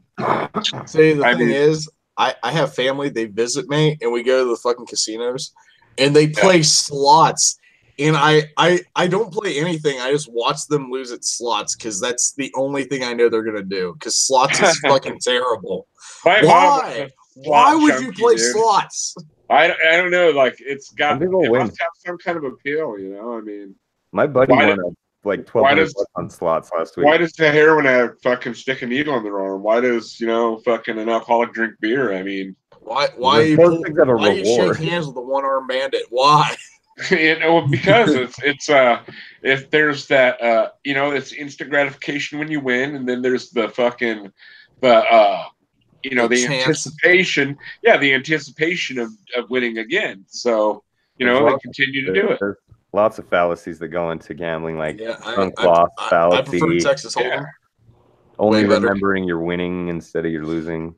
see, the thing is, I have family. They visit me, and we go to the fucking casinos, and they play slots. And I don't play anything. I just watch them lose at slots because that's the only thing I know they're gonna do. Because slots is fucking terrible. Why would you play slots? I don't know. Like it must have some kind of appeal, I mean, my buddy won like $1,200 on slots last week. Why does the heroin have fucking stick a needle in their arm? Why does fucking an alcoholic drink beer? I mean, why you shake hands with a one-armed bandit? Why? Because it's if there's that it's instant gratification when you win, and then there's the fucking the anticipation. Yeah, the anticipation of winning again. So, they continue to do it. There's lots of fallacies that go into gambling, like I fallacy. prefer Texas Hold'em. Only remembering you're winning instead of you're losing.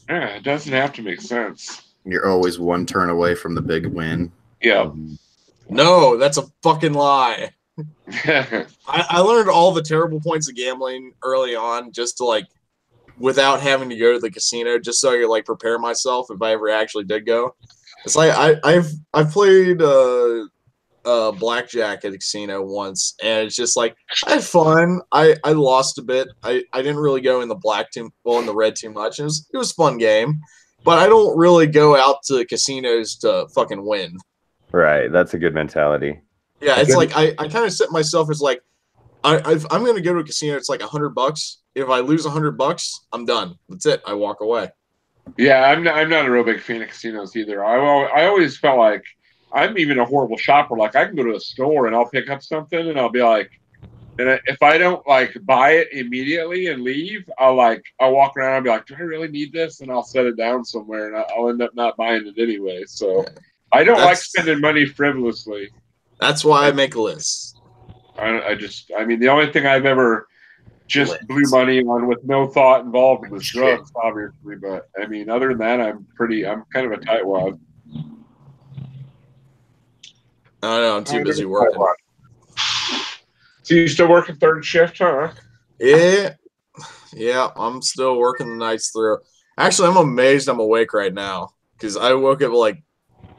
Yeah, it doesn't have to make sense. You're always one turn away from the big win. Yeah. No, that's a fucking lie. I learned all the terrible points of gambling early on just to without having to go to the casino, just so I could prepare myself if I ever actually did go. It's like I've played blackjack at a casino once, and it's just I had fun. I lost a bit. I didn't really go in the in the red too much. It was a fun game, but I don't really go out to casinos to fucking win. Right, that's a good mentality. Yeah, it's I kind of set myself as I'm going to go to a casino. It's $100. If I lose $100, I'm done. That's it. I walk away. Yeah, I'm not a real big fan of casinos either. I always felt like I'm even a horrible shopper. I can go to a store and I'll pick up something and I'll be and if I don't buy it immediately and leave, I'll walk around and be do I really need this? And I'll set it down somewhere and I'll end up not buying it anyway. So I don't like spending money frivolously. That's why I make lists. I mean, the only thing I've ever just blew money on with no thought involved was drugs, obviously. But I mean, other than that, I'm kind of a tightwad. I don't know. I'm too busy working. So you still working third shift, huh? Yeah, I'm still working the nights through. Actually, I'm amazed I'm awake right now because I woke up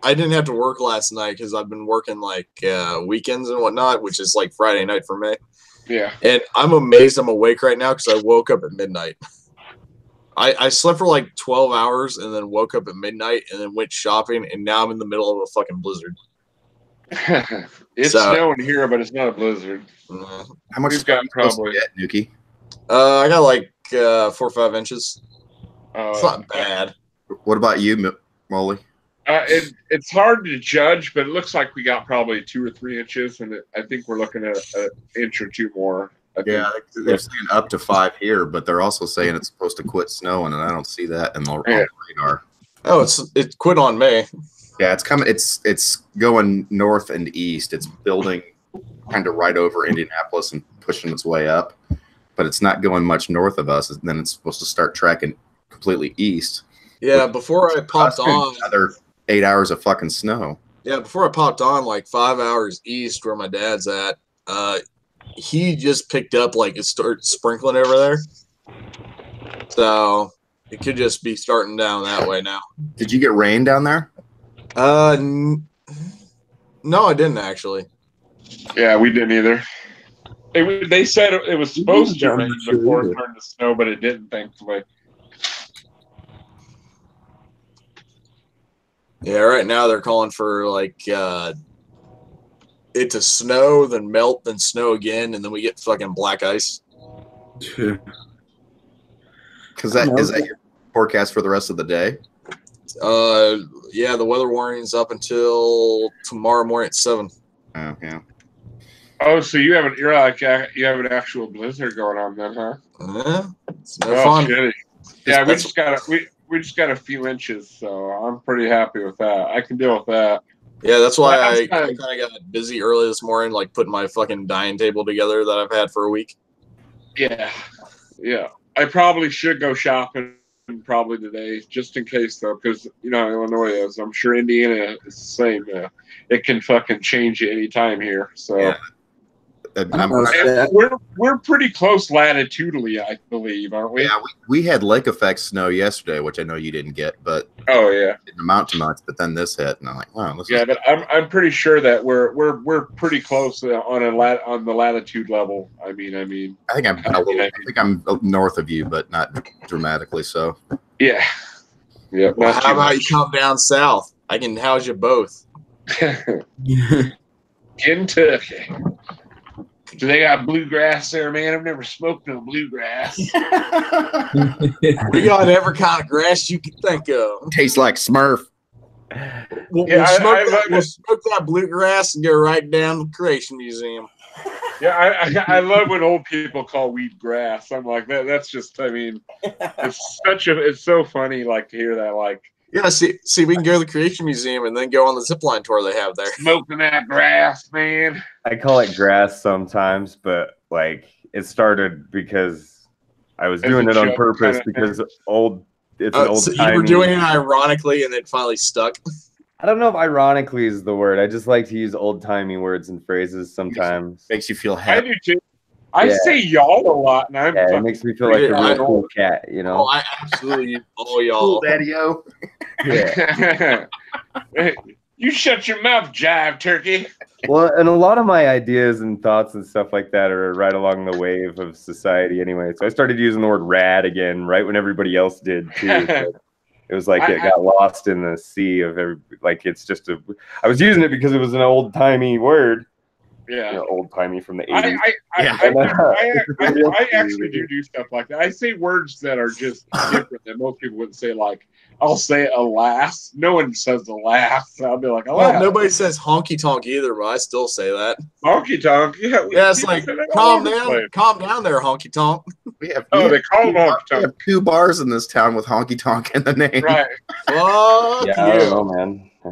I didn't have to work last night because I've been working weekends and whatnot, which is Friday night for me. Yeah. And I'm amazed I'm awake right now because I woke up at midnight. I slept for like 12 hours and then woke up at midnight and then went shopping, and now I'm in the middle of a fucking blizzard. It's snowing here, but it's not a blizzard. How much We've got probably get, Nuki? I got like 4 or 5 inches. It's not bad. What about you, Molly? It's hard to judge, but it looks like we got probably 2 or 3 inches, and I think we're looking at an inch or 2 more. Yeah, they're saying up to 5 here, but they're also saying it's supposed to quit snowing, and I don't see that on the radar. Oh, it quit on May. Yeah, it's coming. It's going north and east. It's building kind of right over Indianapolis and pushing its way up, but it's not going much north of us. And then it's supposed to start tracking completely east. Yeah, before I popped on, another 8 hours of fucking snow. Yeah, before I popped on, like 5 hours east where my dad's at, he just picked up, like, it started sprinkling over there. So it could just be starting down that way now. Did you get rain down there? No, I didn't actually. Yeah, we didn't either. They said it was supposed to rain before it turned to snow, but it didn't, thankfully. Yeah, right now they're calling for like it to snow, then melt, then snow again, and then we get fucking black ice. Because is that your forecast for the rest of the day? Yeah, the weather warning's up until tomorrow morning at 7. Oh yeah. Oh, so you have an actual blizzard going on then, huh? Yeah, it's no fun. Shitty. Yeah, we just got a few inches, so I'm pretty happy with that. I can deal with that. Yeah, that's why I kind of got busy early this morning, like putting my fucking dining table together that I've had for a week. Yeah. I probably should go shopping probably today, just in case, though, because, Illinois is. I'm sure Indiana is the same. It can fucking change at any time here, so... Yeah. We're pretty close latitudinally, I believe, aren't we? Yeah, we had lake effect snow yesterday, which I know you didn't get, but it didn't amount to much. But then this hit, and I'm like, wow. But I'm pretty sure that we're pretty close on the latitude level. I think I'm north of you, but not dramatically so. Yeah. Yeah. Well, how about you come down south? I can house you both. Kentucky. Do they got bluegrass there, man? I've never smoked no bluegrass. We got every kind of grass you can think of. Tastes like Smurf. We'll smoke that bluegrass and go right down to the Creation Museum. Yeah, I love when old people call weed grass. I'm like, that's just, it's so funny, like, to hear that, like. Yeah, see, we can go to the Creation Museum and then go on the zipline tour they have there. Smoking that grass, man. I call it grass sometimes, but like it started because I was doing it on purpose because it's an old so you were doing it ironically and it finally stuck. I don't know if ironically is the word. I just like to use old-timey words and phrases sometimes. Makes you feel happy. I do too. I say y'all a lot, and it makes me feel like a real cool cat, Oh, I absolutely y'all. Cool daddy-o. Yeah. You shut your mouth, jive turkey. Well, and a lot of my ideas and thoughts and stuff like that are right along the wave of society anyway. So I started using the word rad again right when everybody else did too. So it was like it got lost in the sea of it's just I was using it because it was an old-timey word. Yeah, old-timey from the 80s. I actually do stuff like that. I say words that are just different that most people wouldn't say. Like, I'll say alas. No one says alas. So I'll be like, alas. Well, nobody says honky tonk either, but I still say that. Honky tonk, yeah. It's like, calm down there, honky tonk. They call them honky tonk. We have 2 bars in this town with honky tonk in the name. Right. Fuck yeah, I don't know, man. I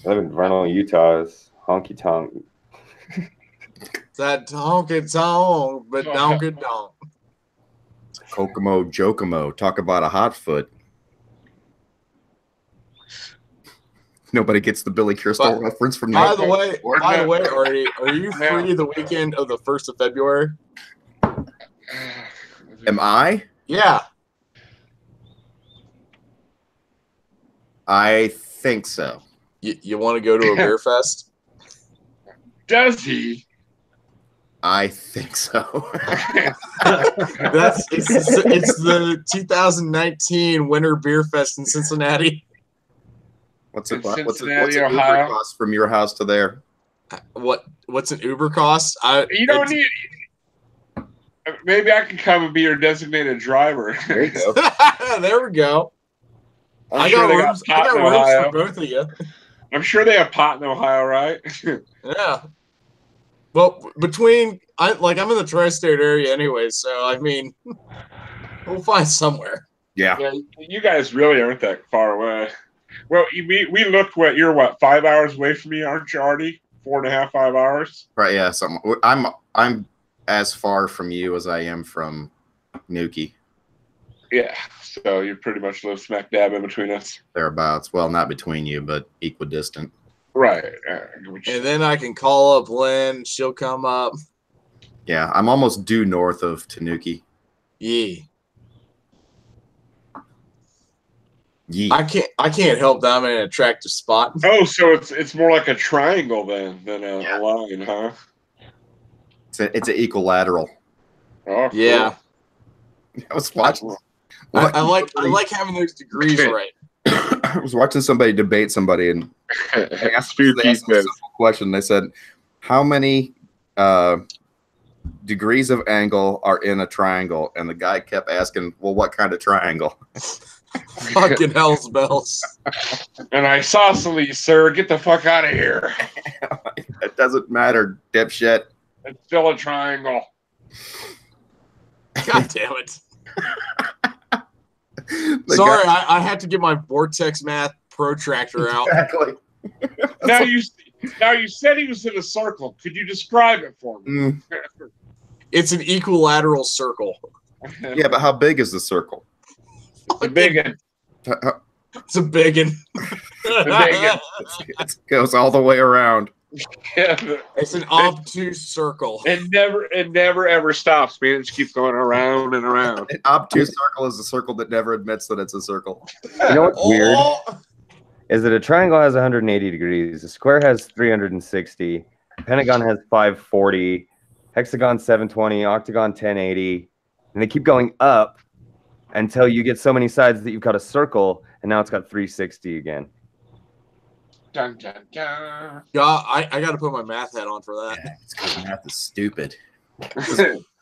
live in Vernal, Utah. It's honky tonk. That honky tonk, but donky donk. Kokomo Jokomo. Talk about a hot foot. Nobody gets the Billy Crystal reference from that. By the way, Artie, are you free the weekend of the 1st of February? Am I? Yeah. I think so. You want to go to a beer fest? Does he? I think so. It's the 2019 Winter Beer Fest in Cincinnati. What's In it? What's an Cincinnati, Uber Ohio. cost from your house to there? What's an Uber cost? You don't need. Maybe I can come and be your designated driver. There you go. There we go. I got rooms for both of you. I'm sure they have pot in Ohio, right? Yeah. Well, I'm in the tri-state area anyway, so I mean, we'll find somewhere. Yeah. You guys really aren't that far away. Well, we looked. You're 5 hours away from me, aren't you, Artie? 4.5, 5 hours. Right. Yeah. I'm as far from you as I am from Nuki. Yeah. So you pretty much live smack dab in between us. Thereabouts. Well, not between you, but equidistant. Right. And then I can call up Lynn. She'll come up. Yeah, I'm almost due north of Tanuki. Yeah. I can't help that I'm in an attractive spot. Oh, so it's more like a triangle than a line, huh? It's an equilateral. Oh, cool. Yeah. I was watching. I like having those degrees right. I was watching somebody debate somebody, and they asked them a simple question. They said, "How many degrees of angle are in a triangle?" And the guy kept asking, "Well, what kind of triangle?" Fucking hell's bells. And isosceles, sir. Get the fuck out of here. It doesn't matter, dipshit. It's still a triangle. God damn it. Sorry, I had to get my Vortex Math protractor out. Exactly. Now you said he was in a circle. Could you describe it for me? It's an equilateral circle. Yeah, but how big is the circle? It's a big one. It's a big one. It goes all the way around. Yeah, it's an obtuse circle. It never ever stops, man. It just keeps going around and around. An obtuse circle is a circle that never admits that it's a circle. You know what's weird? Is that a triangle has 180 degrees, a square has 360, pentagon has 540, hexagon 720, octagon 1080, and they keep going up until you get so many sides that you've got a circle, and now it's got 360 again. Dun, dun, dun. Yeah, I got to put my math hat on for that. Yeah, it's because math is stupid.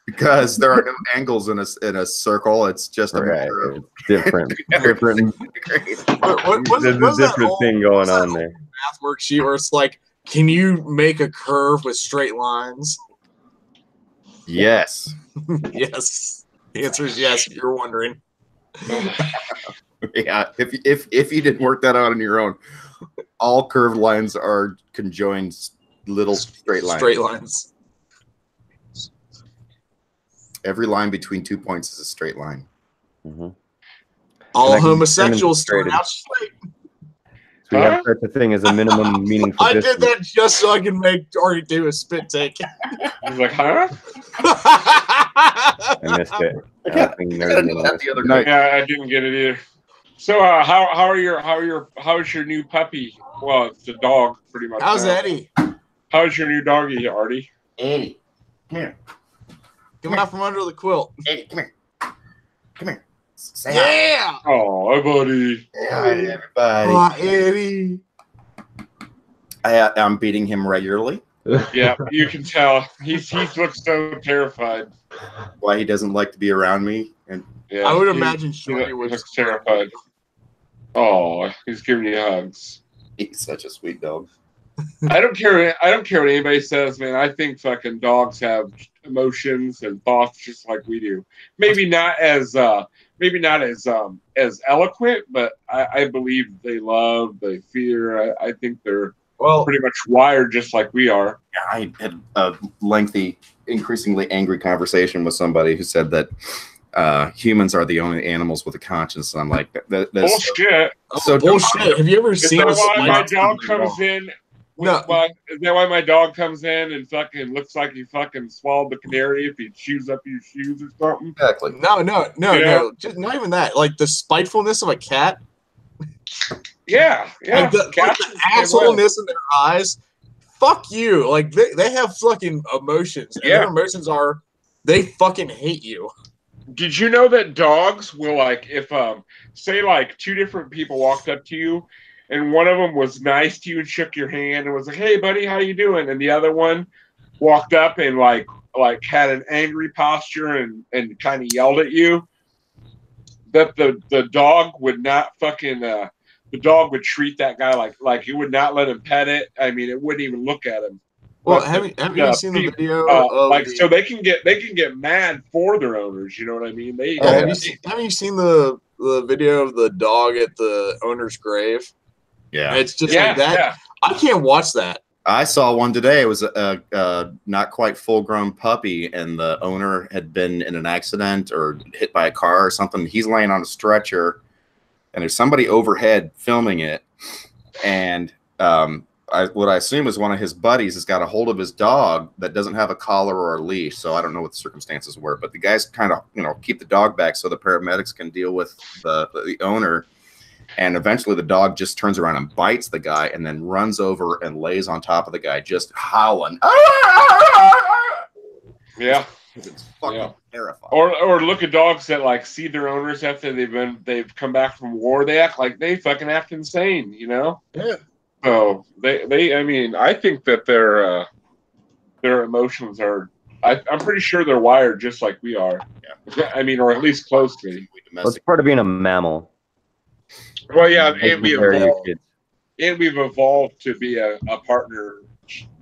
Because there are no angles in a circle. It's just a matter of different. There's a different thing going on there. Math worksheet where it's like, can you make a curve with straight lines? Yes. Yes. The answer is yes. If you're wondering. Yeah. If you didn't work that out on your own, all curved lines are conjoined little straight lines. Straight lines. Every line between 2 points is a straight line. Mm-hmm. All homosexuals start out straight. So we have such a thing as a minimum meaningful I distance. did that just so I can make Artie do a spit take. He's like, huh? I missed it. The other night. Yeah, I didn't get it either. So, how's your new puppy? Well, it's a dog, pretty much. How's Eddie? How's your new doggy, Artie? Eddie, come here. Come out from under the quilt. Eddie, come here. Come here. Say Yeah. Oh, hi, buddy. Hi, everybody. Hi, Eddie. I'm beating him regularly. Yeah, you can tell. He looks so terrified. Why he doesn't like to be around me. And yeah, I would imagine Shorty looks was terrified. Oh, he's giving you hugs. he's such a sweet dog. I don't care what anybody says, man. I think fucking dogs have emotions and thoughts just like we do. Maybe not as eloquent, but I believe they love, they fear. I think they're pretty much wired just like we are. Yeah, I had a lengthy, increasingly angry conversation with somebody who said that humans are the only animals with a conscience. And I'm like, that's bullshit. So bullshit. Have you ever seen why my dog comes in? No. Is that why my dog comes in and fucking looks like he fucking swallowed the canary if he chews up your shoes or something? Exactly. No. Just not even that. Like the spitefulness of a cat. Yeah. Like the assholeness in their eyes fuck you. Like they have fucking emotions, and their emotions are they fucking hate you. Did you know that dogs will, like, if say like two different people walked up to you and one of them was nice to you and shook your hand and was like, "Hey buddy, how you doing?" and the other one walked up and like had an angry posture and kind of yelled at you, that the dog would not fucking the dog would treat that guy like he would not let him pet it. I mean, it wouldn't even look at him. Well, have you seen the video of like so they can get mad for their owners, you know what I mean? Have you seen the video of the dog at the owner's grave? Yeah. It's just like that. Yeah. I can't watch that. I saw one today. It was a not quite full-grown puppy, and the owner had been in an accident or hit by a car or something. He's laying on a stretcher, and there's somebody overhead filming it, and what I assume is one of his buddies has got a hold of his dog that doesn't have a collar or a leash, so I don't know what the circumstances were. But the guys kind of, keep the dog back so the paramedics can deal with the owner. And eventually the dog just turns around and bites the guy and then runs over and lays on top of the guy, just howling. Yeah. It's fucking terrifying. Or look at dogs that like see their owners after they've come back from war. They act like they fucking act insane, Yeah. So I mean, I think that their emotions are. I'm pretty sure they're wired just like we are. Yeah. I mean, or at least close to me. Well, it's part of being a mammal. Well, yeah, and we've evolved to be a partner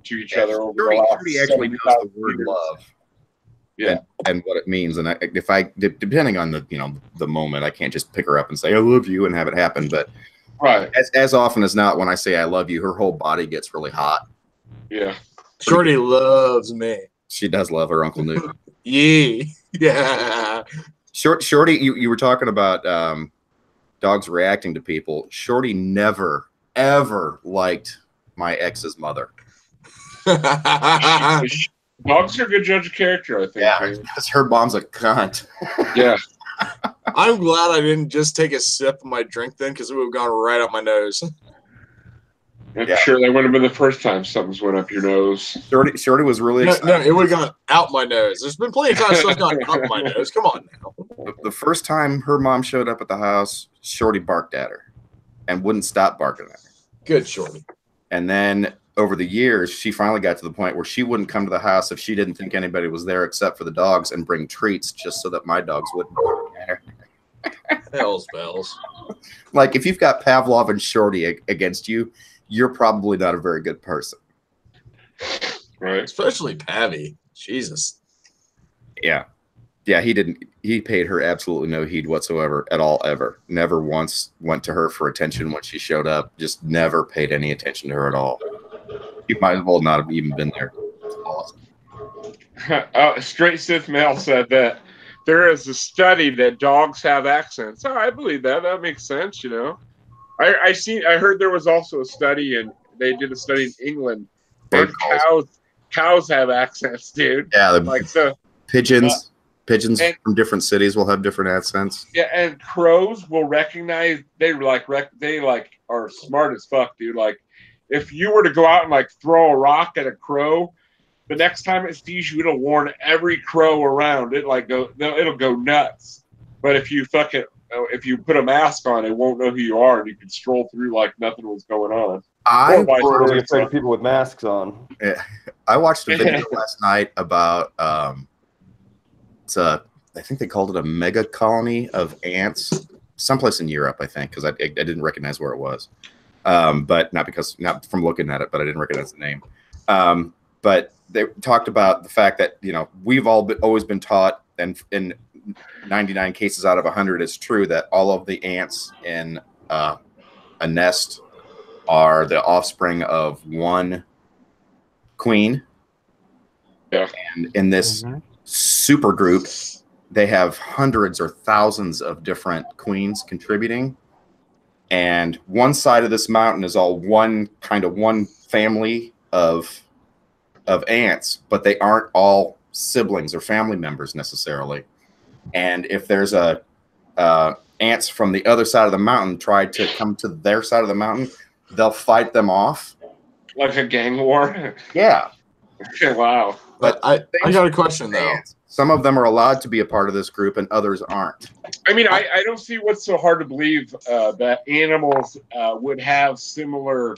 to each other over the last. He actually knows the word love. Yeah, and what it means, and depending on the moment, I can't just pick her up and say I love you and have it happen, but. Right. As often as not, when I say I love you, her whole body gets really hot. Yeah. Shorty loves me. She does love her Uncle Newt. Yeah. Shorty, you were talking about dogs reacting to people. Shorty never, ever liked my ex's mother. Dogs are a good judge of character, I think. Yeah, because her mom's a cunt. Yeah. I'm glad I didn't just take a sip of my drink then, because it would have gone right up my nose. I'm sure that would have been the first time something's went up your nose. Shorty was really excited. No, it would have gone out my nose. There's been plenty of times stuff's gone up my nose. Come on now. The first time her mom showed up at the house, Shorty barked at her and wouldn't stop barking at her. Good Shorty. And then over the years, she finally got to the point where she wouldn't come to the house if she didn't think anybody was there except for the dogs, and bring treats just so that my dogs wouldn't bark at her. Hell's bells. Like, if you've got Pavlov and Shorty against you, you're probably not a very good person. Right. Especially Pavy. Jesus. Yeah. Yeah, he paid her absolutely no heed whatsoever at all, ever. Never once went to her for attention when she showed up. Just never paid any attention to her at all. He might as well not have even been there. It's awesome. Straight Sith Male said that there is a study that dogs have accents. Oh, I believe that. That makes sense, I heard there was also a study, and they did a study in England, and cows have accents, dude. Yeah, like so pigeons from different cities will have different accents. Yeah, and crows will recognize. They are smart as fuck, dude. Like, if you were to go out and like throw a rock at a crow, the next time it sees you, it'll warn every crow around it. It'll go nuts. But if you put a mask on, it won't know who you are, and you can stroll through like nothing was going on. I'm really afraid of people with masks on. Yeah. I watched a video last night about I think they called it a mega colony of ants, someplace in Europe, I think, because I didn't recognize where it was, but not from looking at it, but I didn't recognize the name. But they talked about the fact that we've always been taught, and in 99 cases out of 100, it's true that all of the ants in a nest are the offspring of one queen. Yeah. And in this super group, they have hundreds or thousands of different queens contributing. And one side of this mountain is all one family of ants, but they aren't all siblings or family members necessarily. And if there's ants from the other side of the mountain try to come to their side of the mountain, they'll fight them off Like a gang war. Yeah. Wow. But I got a question though. Some of them are allowed to be a part of this group, and others aren't. I mean, I don't see what's so hard to believe that animals would have similar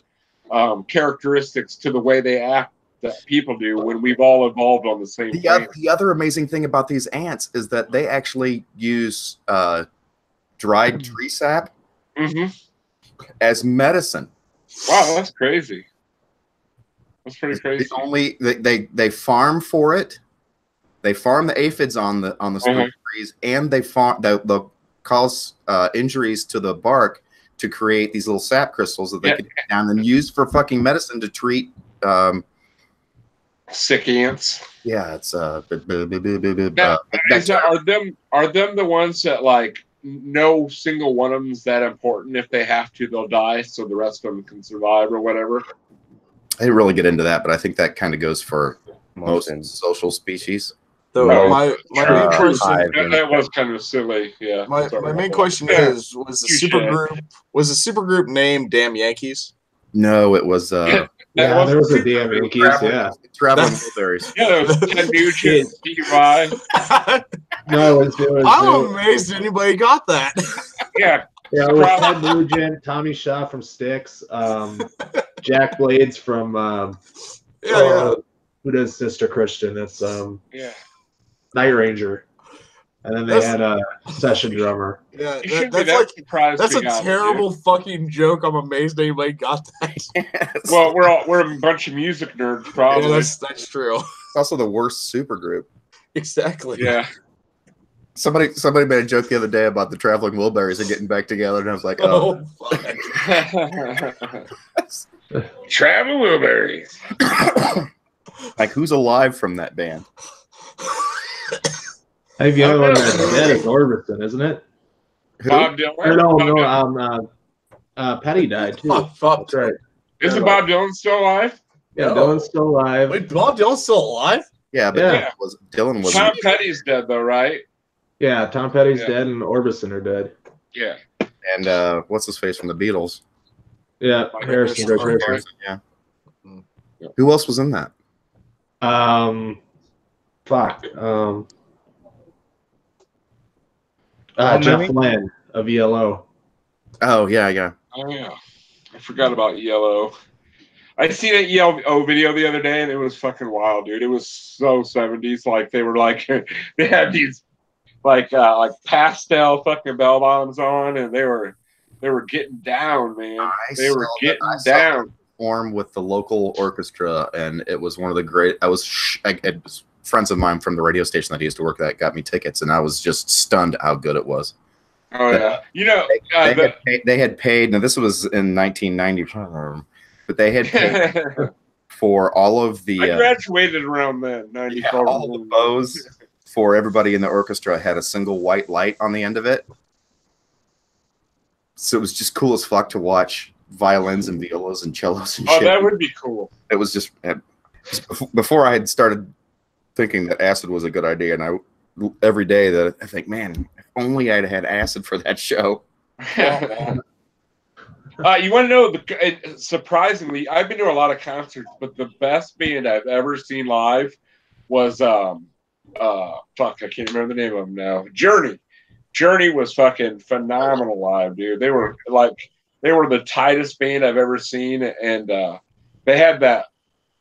characteristics to the way they act that people do when we've all evolved on the same planet. The other amazing thing about these ants is that they actually use dried tree sap as medicine. Wow, that's crazy. That's pretty crazy. They farm for it. They farm the aphids on the spruce trees, and they'll cause injuries to the bark to create these little sap crystals that they can take down and use for fucking medicine to treat sick ants. Yeah, it's are them the ones that like no single one of them is that important? If they have to, they'll die, so the rest of them can survive or whatever. I didn't really get into that, but I think that kind of goes for most social species. So my main question that was kind of silly. Yeah. My main question is: was the supergroup named Damn Yankees? No, it was. Yeah, there was a Damn Yankees. Traveling Wilburys. Yeah, Ken Nugent, Steve Vai. No, it was. I'm amazed anybody got that. Yeah. Yeah, it was Ted Nugent, Tommy Shaw from Styx, Jack Blades from who does Sister Christian? That's Night Ranger, and then they had a session drummer. Yeah, that's a terrible fucking joke. I'm amazed anybody got that. Yes. Well, we're a bunch of music nerds, probably. Yeah, that's true. It's also the worst supergroup. Exactly. Yeah. Somebody made a joke the other day about the Traveling Wilburys and getting back together, and I was like, oh. Traveling Wilburys. Like, who's alive from that band? I think the only one that's dead is Orbison, isn't it? Bob Dylan? No, Petty died too. That's right. Isn't Bob Dylan still alive? Yeah, Dylan's still alive. Wait, Bob Dylan's still alive? Yeah, but Dylan was. Tom Petty's dead though, right? Yeah, Tom Petty's dead and Orbison are dead. Yeah. And what's his face from the Beatles? Yeah, Harrison. Yeah. Who else was in that? Jeff Lynne of ELO. Oh yeah. Oh yeah. I forgot about ELO. I seen an ELO video the other day and it was fucking wild, dude. It was so 70s. Like they were like they had these like pastel fucking bell bottoms on, and they were getting down, man. They were getting down. Perform with the local orchestra, and it was one of the great. It was friends of mine from the radio station that he used to work at got me tickets, and I was just stunned how good it was. Oh yeah, you know they had paid. Now this was in 1990, but they had paid for all of the. I graduated around then, 94. All the bows for everybody in the orchestra had a single white light on the end of it, so it was just cool as fuck to watch violins and violas and cellos and shit. Oh, that would be cool. It was just before I had started thinking that acid was a good idea, and every day that I think, man, if only I'd had acid for that show. You want to know? Surprisingly, I've been to a lot of concerts, but the best band I've ever seen live was I can't remember the name of them now. Journey was fucking phenomenal live, dude. They were the tightest band I've ever seen, and they had that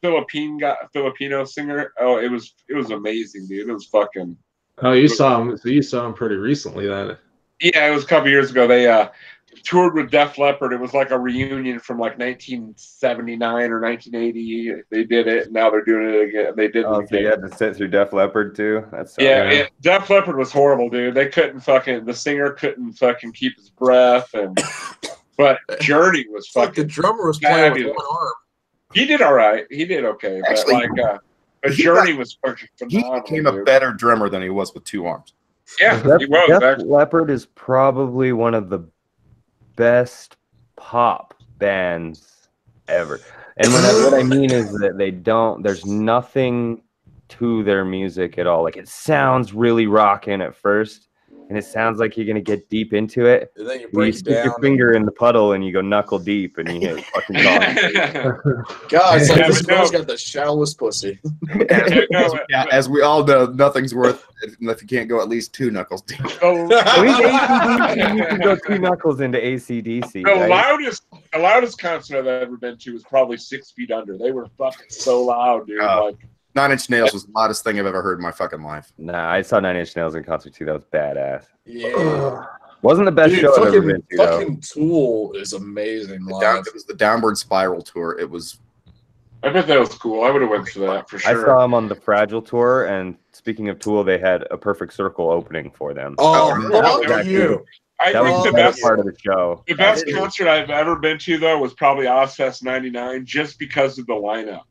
Filipino singer. Oh, it was amazing, dude. It was fucking. Oh, you saw him. So you saw him pretty recently, then. Yeah, it was a couple years ago. They toured with Def Leppard. It was like a reunion from like 1979 or 1980. They did it, and now they're doing it again. They did. So you had to sit through Def Leppard too. That's Def Leppard was horrible, dude. They couldn't the singer couldn't fucking keep his breath, but Journey was fucking. The drummer was playing with one arm. He did all right. He did okay, Actually, but Journey was fucking phenomenal. He became a better drummer than he was with two arms. Yeah, he was. Def Leppard is probably one of the best pop bands ever. And what I mean is that there's nothing to their music at all. Like, it sounds really rockin' at first, and it sounds like you're gonna get deep into it. And then you You break it stick your down. finger in the puddle and you go knuckle deep and you hit fucking God, it's like Yeah, this but girl's no. got the shallowest pussy. As we all know, nothing's worth it if you can't go at least 2 knuckles deep. At least AC/DC, you can go 2 knuckles into ACDC. The Right? loudest concert I've ever been to was probably 6 Feet Under. They were fucking so loud, dude. Like 9 Inch Nails was the loudest thing I've ever heard in my fucking life. Nah, I saw 9 Inch Nails in concert too. That was badass. Yeah. Wasn't the best Dude, show I've ever been to, though. fucking Tool is amazing. It was the Downward Spiral tour. It was. I bet that was cool. I would have went to that for I sure. saw them on the Fragile tour, and speaking of Tool, they had a Perfect Circle opening for them. Oh, fuck fuck you. I That think was the the best best part of the show. The best concert I've ever been to, though, was probably Ozfest '99, just because of the lineup.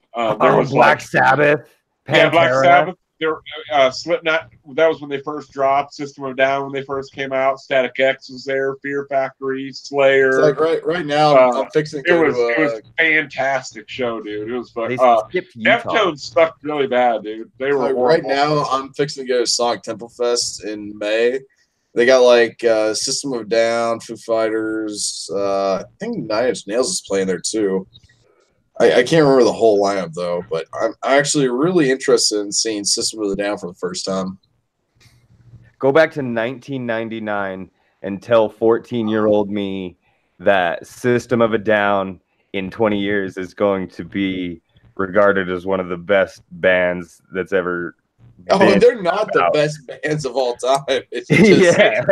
There was Black Sabbath, yeah, Black Pantera. Sabbath. There, Slipknot. That was when they first dropped. System of a Down when they first came out. Static X was there. Fear Factory, Slayer. It's like right now, I'm fixing to It go was to it was a fantastic show, dude. It was fun. They skipped Utah. Deftones sucked really bad, dude. They were like horrible. right now, I'm fixing to go to Sonic Temple Fest in May. They got like System of a Down, Foo Fighters. I think 9 Inch Nails is playing there too. I can't remember the whole lineup though, but I'm actually really interested in seeing System of a Down for the first time. Go back to 1999 and tell 14-year-old me that System of a Down in 20 years is going to be regarded as one of the best bands that's ever been. They're not the best bands of all time. It's just, Yeah.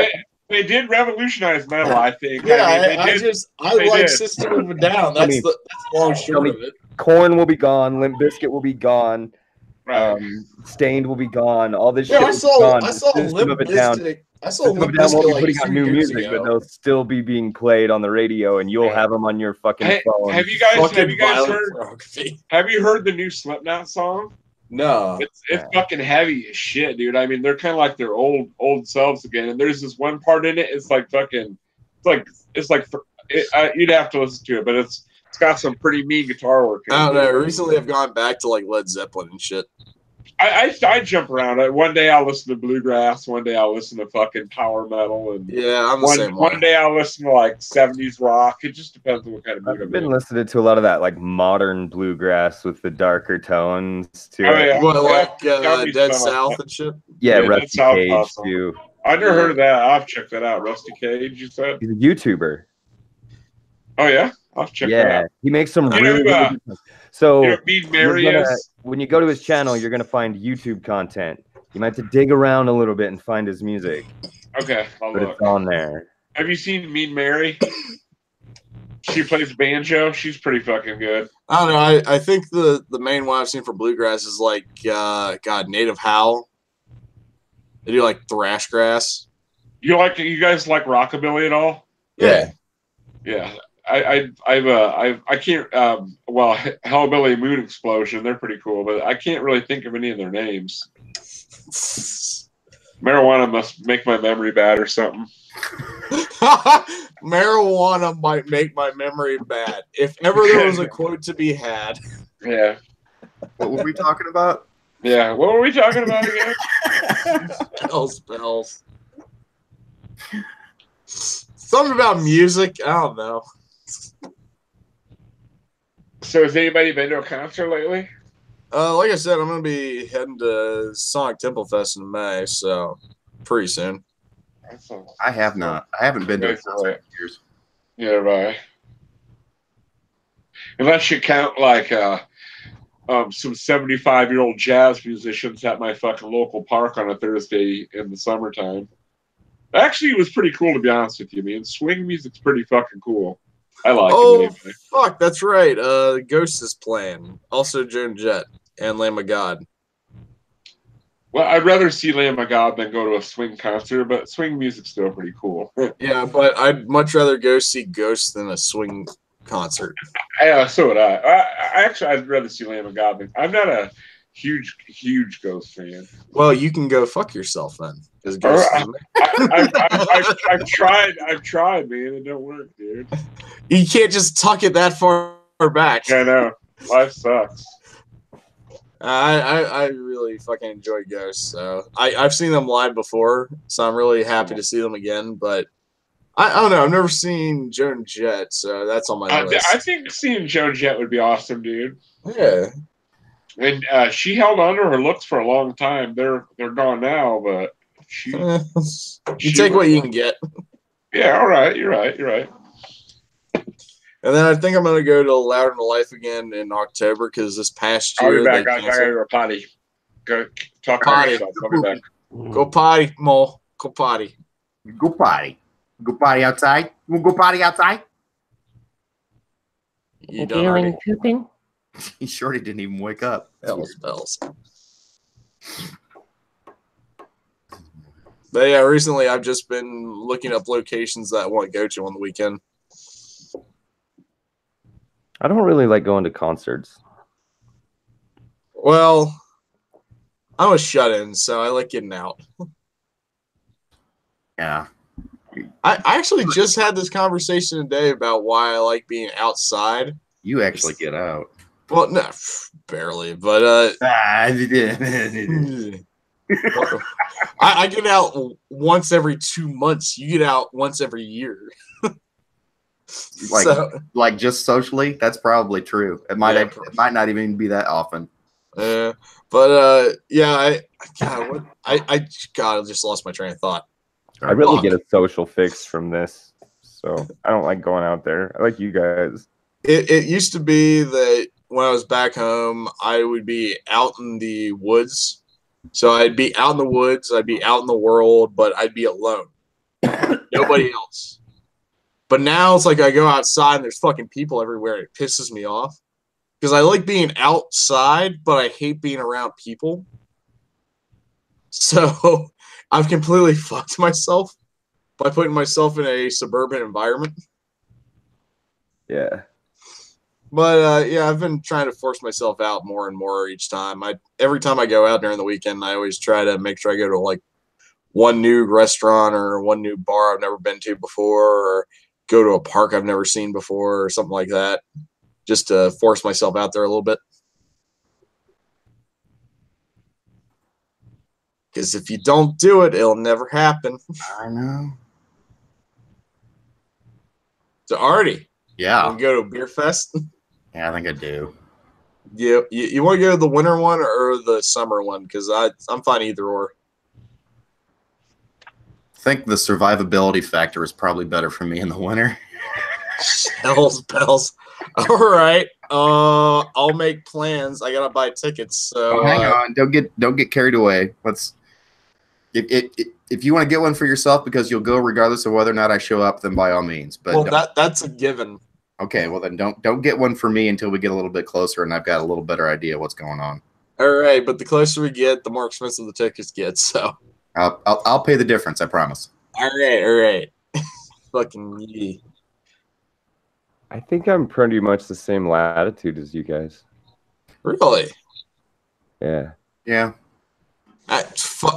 They did revolutionize metal, I think. Yeah, I I like did. System of a Down. That's the long short of it. Korn will be gone. Limp Bizkit will be gone. Right. Stained will be gone. All this Yeah, shit I is saw gone. Limp Bizkit. I saw System of Limp a Down won't Bizkit be like putting out 2 new years music, ago. but they'll still be being played on the radio, and you'll have them on your fucking phone. Have you guys Fucking heard? violent pornography. Have you heard the new Slipknot song? No. It's fucking heavy as shit, dude. I mean, they're kind of like their old selves again. And there's this one part in it. It's like fucking. You'd have to listen to it, but it's got some pretty mean guitar work. I don't know. Recently, I've gone back to like Led Zeppelin and shit. I jump around. One day I'll listen to bluegrass. One day I'll listen to fucking power metal, and yeah, I'm the same way. One day I'll listen to like 70s rock. It just depends on what kind of mood I've been listening to a lot of that like modern bluegrass with the darker tones too. Oh, yeah. What, like That'll be Dead some- South and shit? Yeah, Yeah, Rusty that sounds Cage awesome. too. I never heard of that. I'll have to check that out. Rusty Cage, you said? He's a YouTuber. Oh yeah, I'll have to check that Yeah, out. he makes some You know really, who, really good. So You know, Mean Mary is. when you go to his channel, you're gonna find YouTube content. You might have to dig around a little bit and find his music, Okay, I'll but look. it's on there. Have you seen Mean Mary? She plays banjo. She's pretty fucking good. I don't know. I think the main one I've seen for bluegrass is like Native Howl. They do like thrash grass. You guys like rockabilly at all? Yeah. Yeah. I can't. Well, Hellbilly, Moon Explosion, they're pretty cool, but I can't really think of any of their names. Marijuana must make my memory bad or something. Marijuana might make my memory bad. If ever there was a quote to be had. Yeah. What were we talking about? Yeah. What were we talking about again? Spells. Something about music. I don't know. So has anybody been to a concert lately? Like I said, I'm gonna be heading to Sonic Temple Fest in May, so pretty soon. I have not. I haven't been to a concert in years. Yeah, right. Unless you count like some 75-year-old jazz musicians at my fucking local park on a Thursday in the summertime. Actually, it was pretty cool, to be honest with you, man. Swing music's pretty fucking cool. I like it anyway. Fuck, that's right. Ghost is playing. Also Joan Jett and Lamb of God. Well, I'd rather see Lamb of God than go to a swing concert, but swing music's still pretty cool. Yeah, but I'd much rather go see Ghost than a swing concert. Yeah, so would I. Actually, I'd rather see Lamb of God. But I'm not a huge Ghost fan. Well, you can go fuck yourself then. Ghost I've tried, man. It don't work, dude. You can't just tuck it that far back. I know. Life sucks. I really fucking enjoy Ghosts. So I've seen them live before, so I'm really happy to see them again. But I don't know. I've never seen Joan Jett, so that's on my list. I think seeing Joan Jett would be awesome, dude. Yeah. And she held on to her looks for a long time. They're gone now, but you take what you can get. Yeah, all right. You're right. And then I think I'm gonna go to Louder Than Life again in October because this past year I'll be back. they I gotta go potty. Go talk potty. yourself. I'll be back. Go potty, Mo. Go potty. Go potty. Go potty outside. We'll go potty outside. You done already? Pooping? He surely didn't even wake up. Bells. But yeah, recently I've just been looking up locations that I want to go to on the weekend. I don't really like going to concerts. Well, I'm a shut-in, so I like getting out. Yeah. I actually just had this conversation today about why I like being outside. You actually get out. Well, no, barely, but I get out once every 2 months. You get out once every year. Like just socially, that's probably true. It might not even be that often. Yeah, I just lost my train of thought. I really get a social fix from this, so I don't like going out there. I like you guys. It used to be that when I was back home, I would be out in the woods. So I'd be out in the woods, I'd be out in the world, but I'd be alone. Nobody else. But now it's like I go outside and there's fucking people everywhere. And it pisses me off. Because I like being outside, but I hate being around people. So I've completely fucked myself by putting myself in a suburban environment. Yeah. But I've been trying to force myself out more and more each time. Every time I go out during the weekend, I always try to make sure I go to like one new restaurant or one new bar I've never been to before, or go to a park I've never seen before, or something like that, just to force myself out there a little bit. Because if you don't do it, it'll never happen. I know. So Artie, yeah, you go to a beer fest. Yeah, I think I do. Yeah, you want to go to the winter one or the summer one? Because I'm fine either or. I think the survivability factor is probably better for me in the winter. Bells. All right. I'll make plans. I gotta buy tickets. So hang on. Don't get carried away. If you want to get one for yourself because you'll go regardless of whether or not I show up, then by all means. But that's a given. Okay, well then don't get one for me until we get a little bit closer and I've got a little better idea what's going on. All right, but the closer we get, the more expensive the tickets get. So I'll pay the difference. I promise. All right. Fucking ye. I think I'm pretty much the same latitude as you guys. Really? Yeah. Yeah.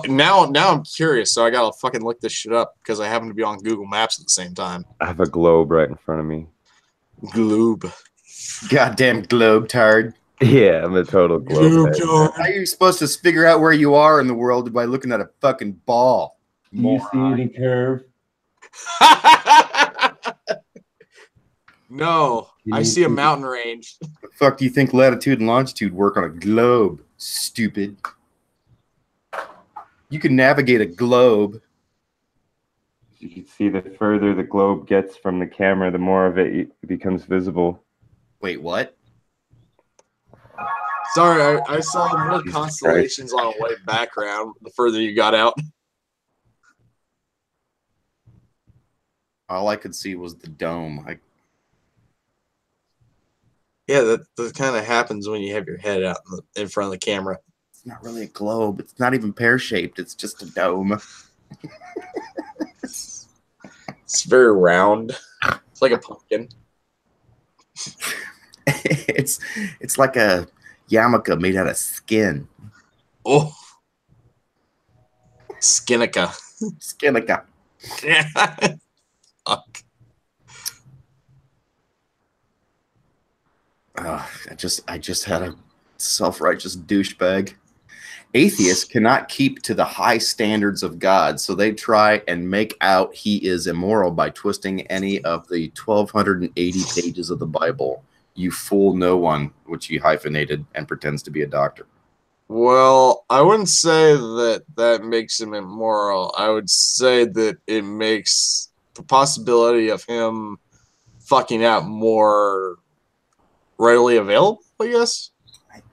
Now I'm curious, so I gotta fucking look this shit up because I happen to be on Google Maps at the same time. I have a globe right in front of me. Globe. Goddamn globe tard. Yeah, I'm a total globe. How are you supposed to figure out where you are in the world by looking at a fucking ball? Do you see any curve? No, I see a mountain range. The fuck do you think latitude and longitude work on a globe, stupid? You can navigate a globe. You can see the further the globe gets from the camera, the more of it becomes visible. Wait, what? Sorry, I saw more constellations on a white background the further you got out. All I could see was the dome. Yeah, that kind of happens when you have your head out in front of the camera. It's not really a globe. It's not even pear-shaped. It's just a dome. It's very round. It's like a pumpkin. It's like a yarmulke made out of skin. Oh. Skinica. Skinica. Yeah. Fuck. I just had a Self-righteous douchebag. Atheists cannot keep to the high standards of God, so they try and make out he is immoral by twisting any of the 1,280 pages of the Bible. You fool no one, which he hyphenated and pretends to be a doctor. Well, I wouldn't say that that makes him immoral. I would say that it makes the possibility of him fucking out more readily available, I guess.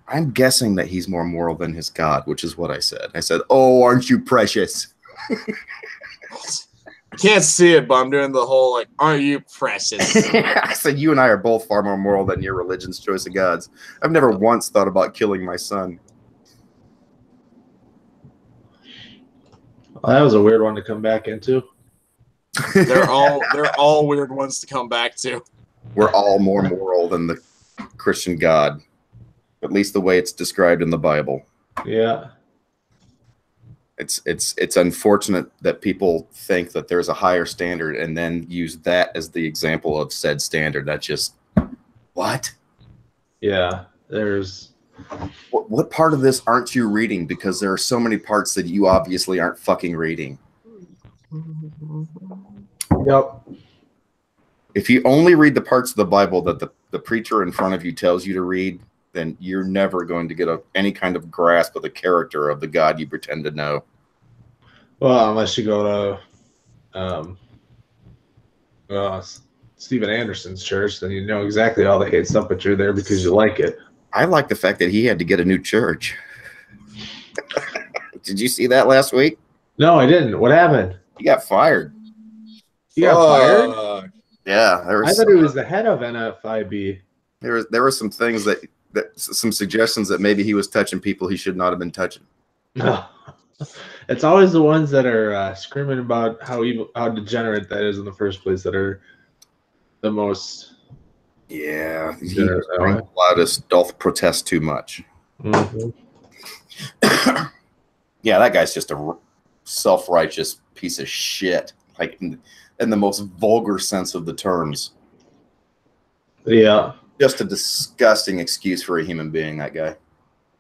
I'm guessing that he's more moral than his God, which is what I said. I said, "Oh, aren't you precious?" I can't see it, but I'm doing the whole like, "Aren't you precious?" I said, "You and I are both far more moral than your religion's choice of gods." I've never once thought about killing my son. Well, that was a weird one to come back into. They're all weird ones to come back to. We're all more moral than the Christian God, at least the way it's described in the Bible. Yeah. It's unfortunate that people think that there's a higher standard and then use that as the example of said standard. That's just what? Yeah. There's what part of this aren't you reading? Because there are so many parts that you obviously aren't fucking reading. Yep. If you only read the parts of the Bible that the preacher in front of you tells you to read, then you're never going to get any kind of grasp of the character of the God you pretend to know. Well, unless you go to Stephen Anderson's church, then you know exactly all the hate stuff, but you're there because you like it. I like the fact that he had to get a new church. Did you see that last week? No, I didn't. What happened? He got fired. He got fired? Yeah. I thought he was the head of NFIB. There were some things that some suggestions that maybe he was touching people he should not have been touching. No. It's always the ones that are screaming about how evil, how degenerate that is in the first place that are the most. Yeah, he allowed us to protest too much. Mm-hmm. Yeah, that guy's just a self-righteous piece of shit, like in the most vulgar sense of the terms. Yeah. Just a disgusting excuse for a human being, that guy.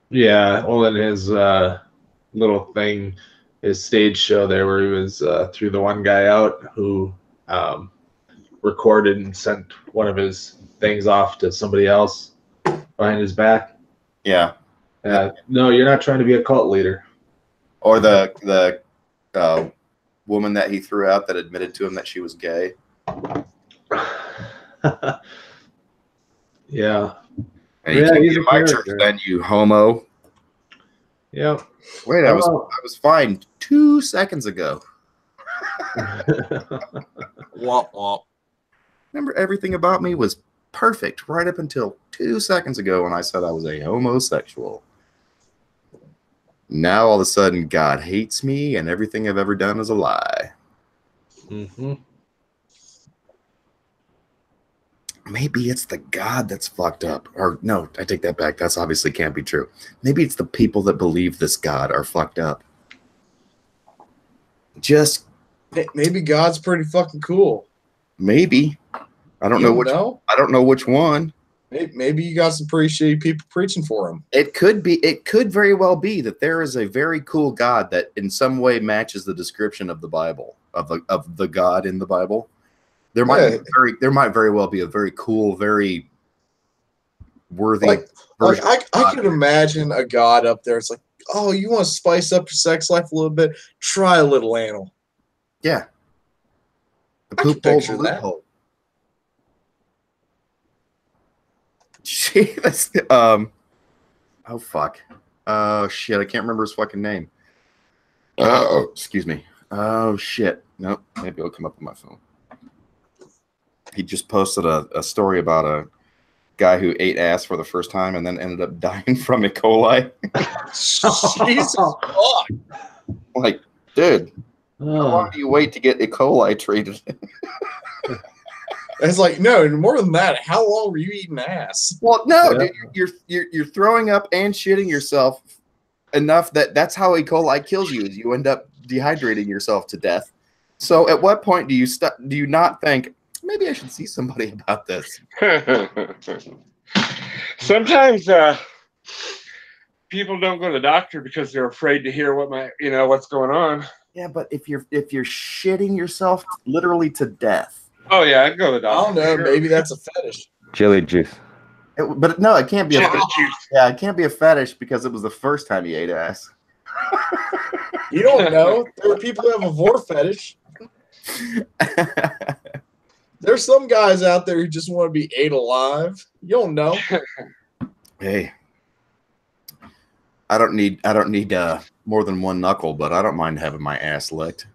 Yeah, well, in his little thing, his stage show there where he was threw the one guy out who recorded and sent one of his things off to somebody else behind his back. Yeah. No, you're not trying to be a cult leader. Or the woman that he threw out that admitted to him that she was gay. Yeah. And you can't be in my church then, you homo. Yep. Wait, I was fine 2 seconds ago. Womp womp. Remember, everything about me was perfect right up until 2 seconds ago when I said I was a homosexual. Now all of a sudden God hates me and everything I've ever done is a lie. Mm-hmm. Maybe it's the God that's fucked up. Or no, I take that back. That's obviously can't be true. Maybe it's the people that believe this God are fucked up. Just maybe God's pretty fucking cool. Maybe. I don't know which. I don't know which one. Maybe you got some pretty shitty people preaching for him. It could be. It could very well be that there is a very cool God that in some way matches the description of the Bible of the God in the Bible. There might very well be a very cool, very worthy. I could imagine a God up there. It's like, oh, you want to spice up your sex life a little bit? Try a little anal. Yeah. I can picture that. Oh fuck. Oh shit, I can't remember his fucking name. Oh, excuse me. Oh shit. Nope, maybe it'll come up on my phone. He just posted a story about a guy who ate ass for the first time and then ended up dying from E. coli. Jesus fuck. Like, dude, how long do you wait to get E. coli treated? It's like, no, more than that. How long were you eating ass? Well, no, dude, you're throwing up and shitting yourself enough that's how E. coli kills you. Is you end up dehydrating yourself to death. So, at what point do you not think maybe I should see somebody about this? Sometimes people don't go to the doctor because they're afraid to hear what's going on. Yeah, but if you're shitting yourself literally to death. Oh yeah, I'd go to the doctor. I don't know. Sure. Maybe that's a fetish. Chili juice. But no, it can't be a Chili fetish. juice. Yeah, it can't be a fetish because it was the first time you ate ass. You don't know. There are people who have a vor fetish. There's some guys out there who just want to be ate alive. You don't know. Hey, I don't need more than one knuckle, but I don't mind having my ass licked.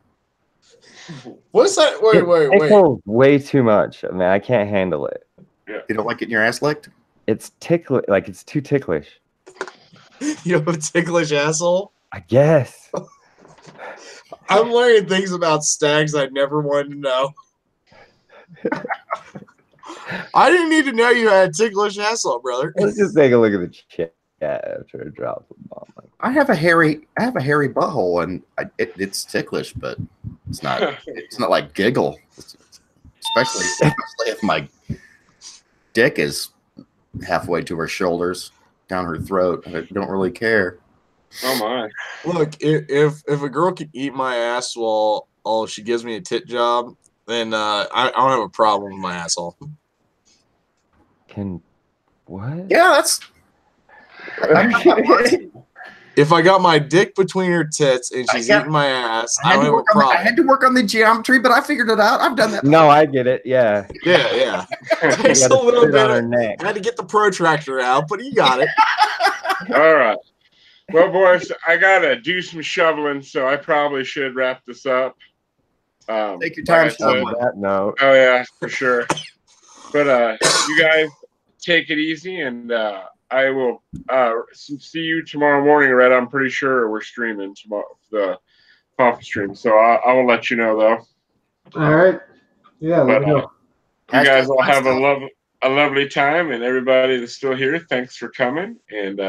What's that? Wait. Tickles way too much. I mean, I can't handle it. Yeah. You don't like getting your ass licked? It's ticklish. Like it's too ticklish. You have a ticklish asshole? I guess. I'm learning things about stags I never wanted to know. I didn't need to know you had a ticklish asshole, brother. Let's just take a look at the chat after it drops a bomb. I have a hairy butthole, and it's ticklish, but it's not like giggle. Especially if my dick is halfway to her shoulders, down her throat. I don't really care. Oh my! Look, if a girl can eat my ass while she gives me a tit job, then I don't have a problem with my asshole. What? Yeah, that's. If I got my dick between her tits and she's eating my ass, I don't have a problem. I had to work on the geometry, but I figured it out. I've done that. No, I get it. Yeah. Yeah. You Takes a gotta little sit bit. on her neck. I had to get the protractor out, but you got it. All right. Well, boys, I gotta do some shoveling, so I probably should wrap this up. Take your time like I said. shoveling. That note. Oh yeah, for sure. But you guys take it easy, and I will see you tomorrow morning, Red. I'm pretty sure we're streaming tomorrow, the coffee stream. So I will let you know, though. All right. Yeah, let me know. You guys will have a lovely time, and everybody that's still here, thanks for coming. And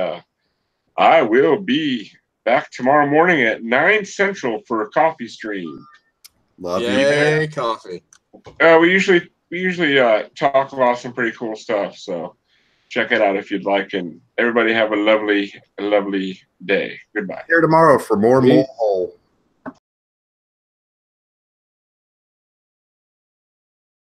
I will be back tomorrow morning at 9 Central for a coffee stream. Love you. Yay, coffee. We usually talk about some pretty cool stuff. So check it out if you'd like. And everybody have a lovely day. Goodbye. Here tomorrow for more mole hole.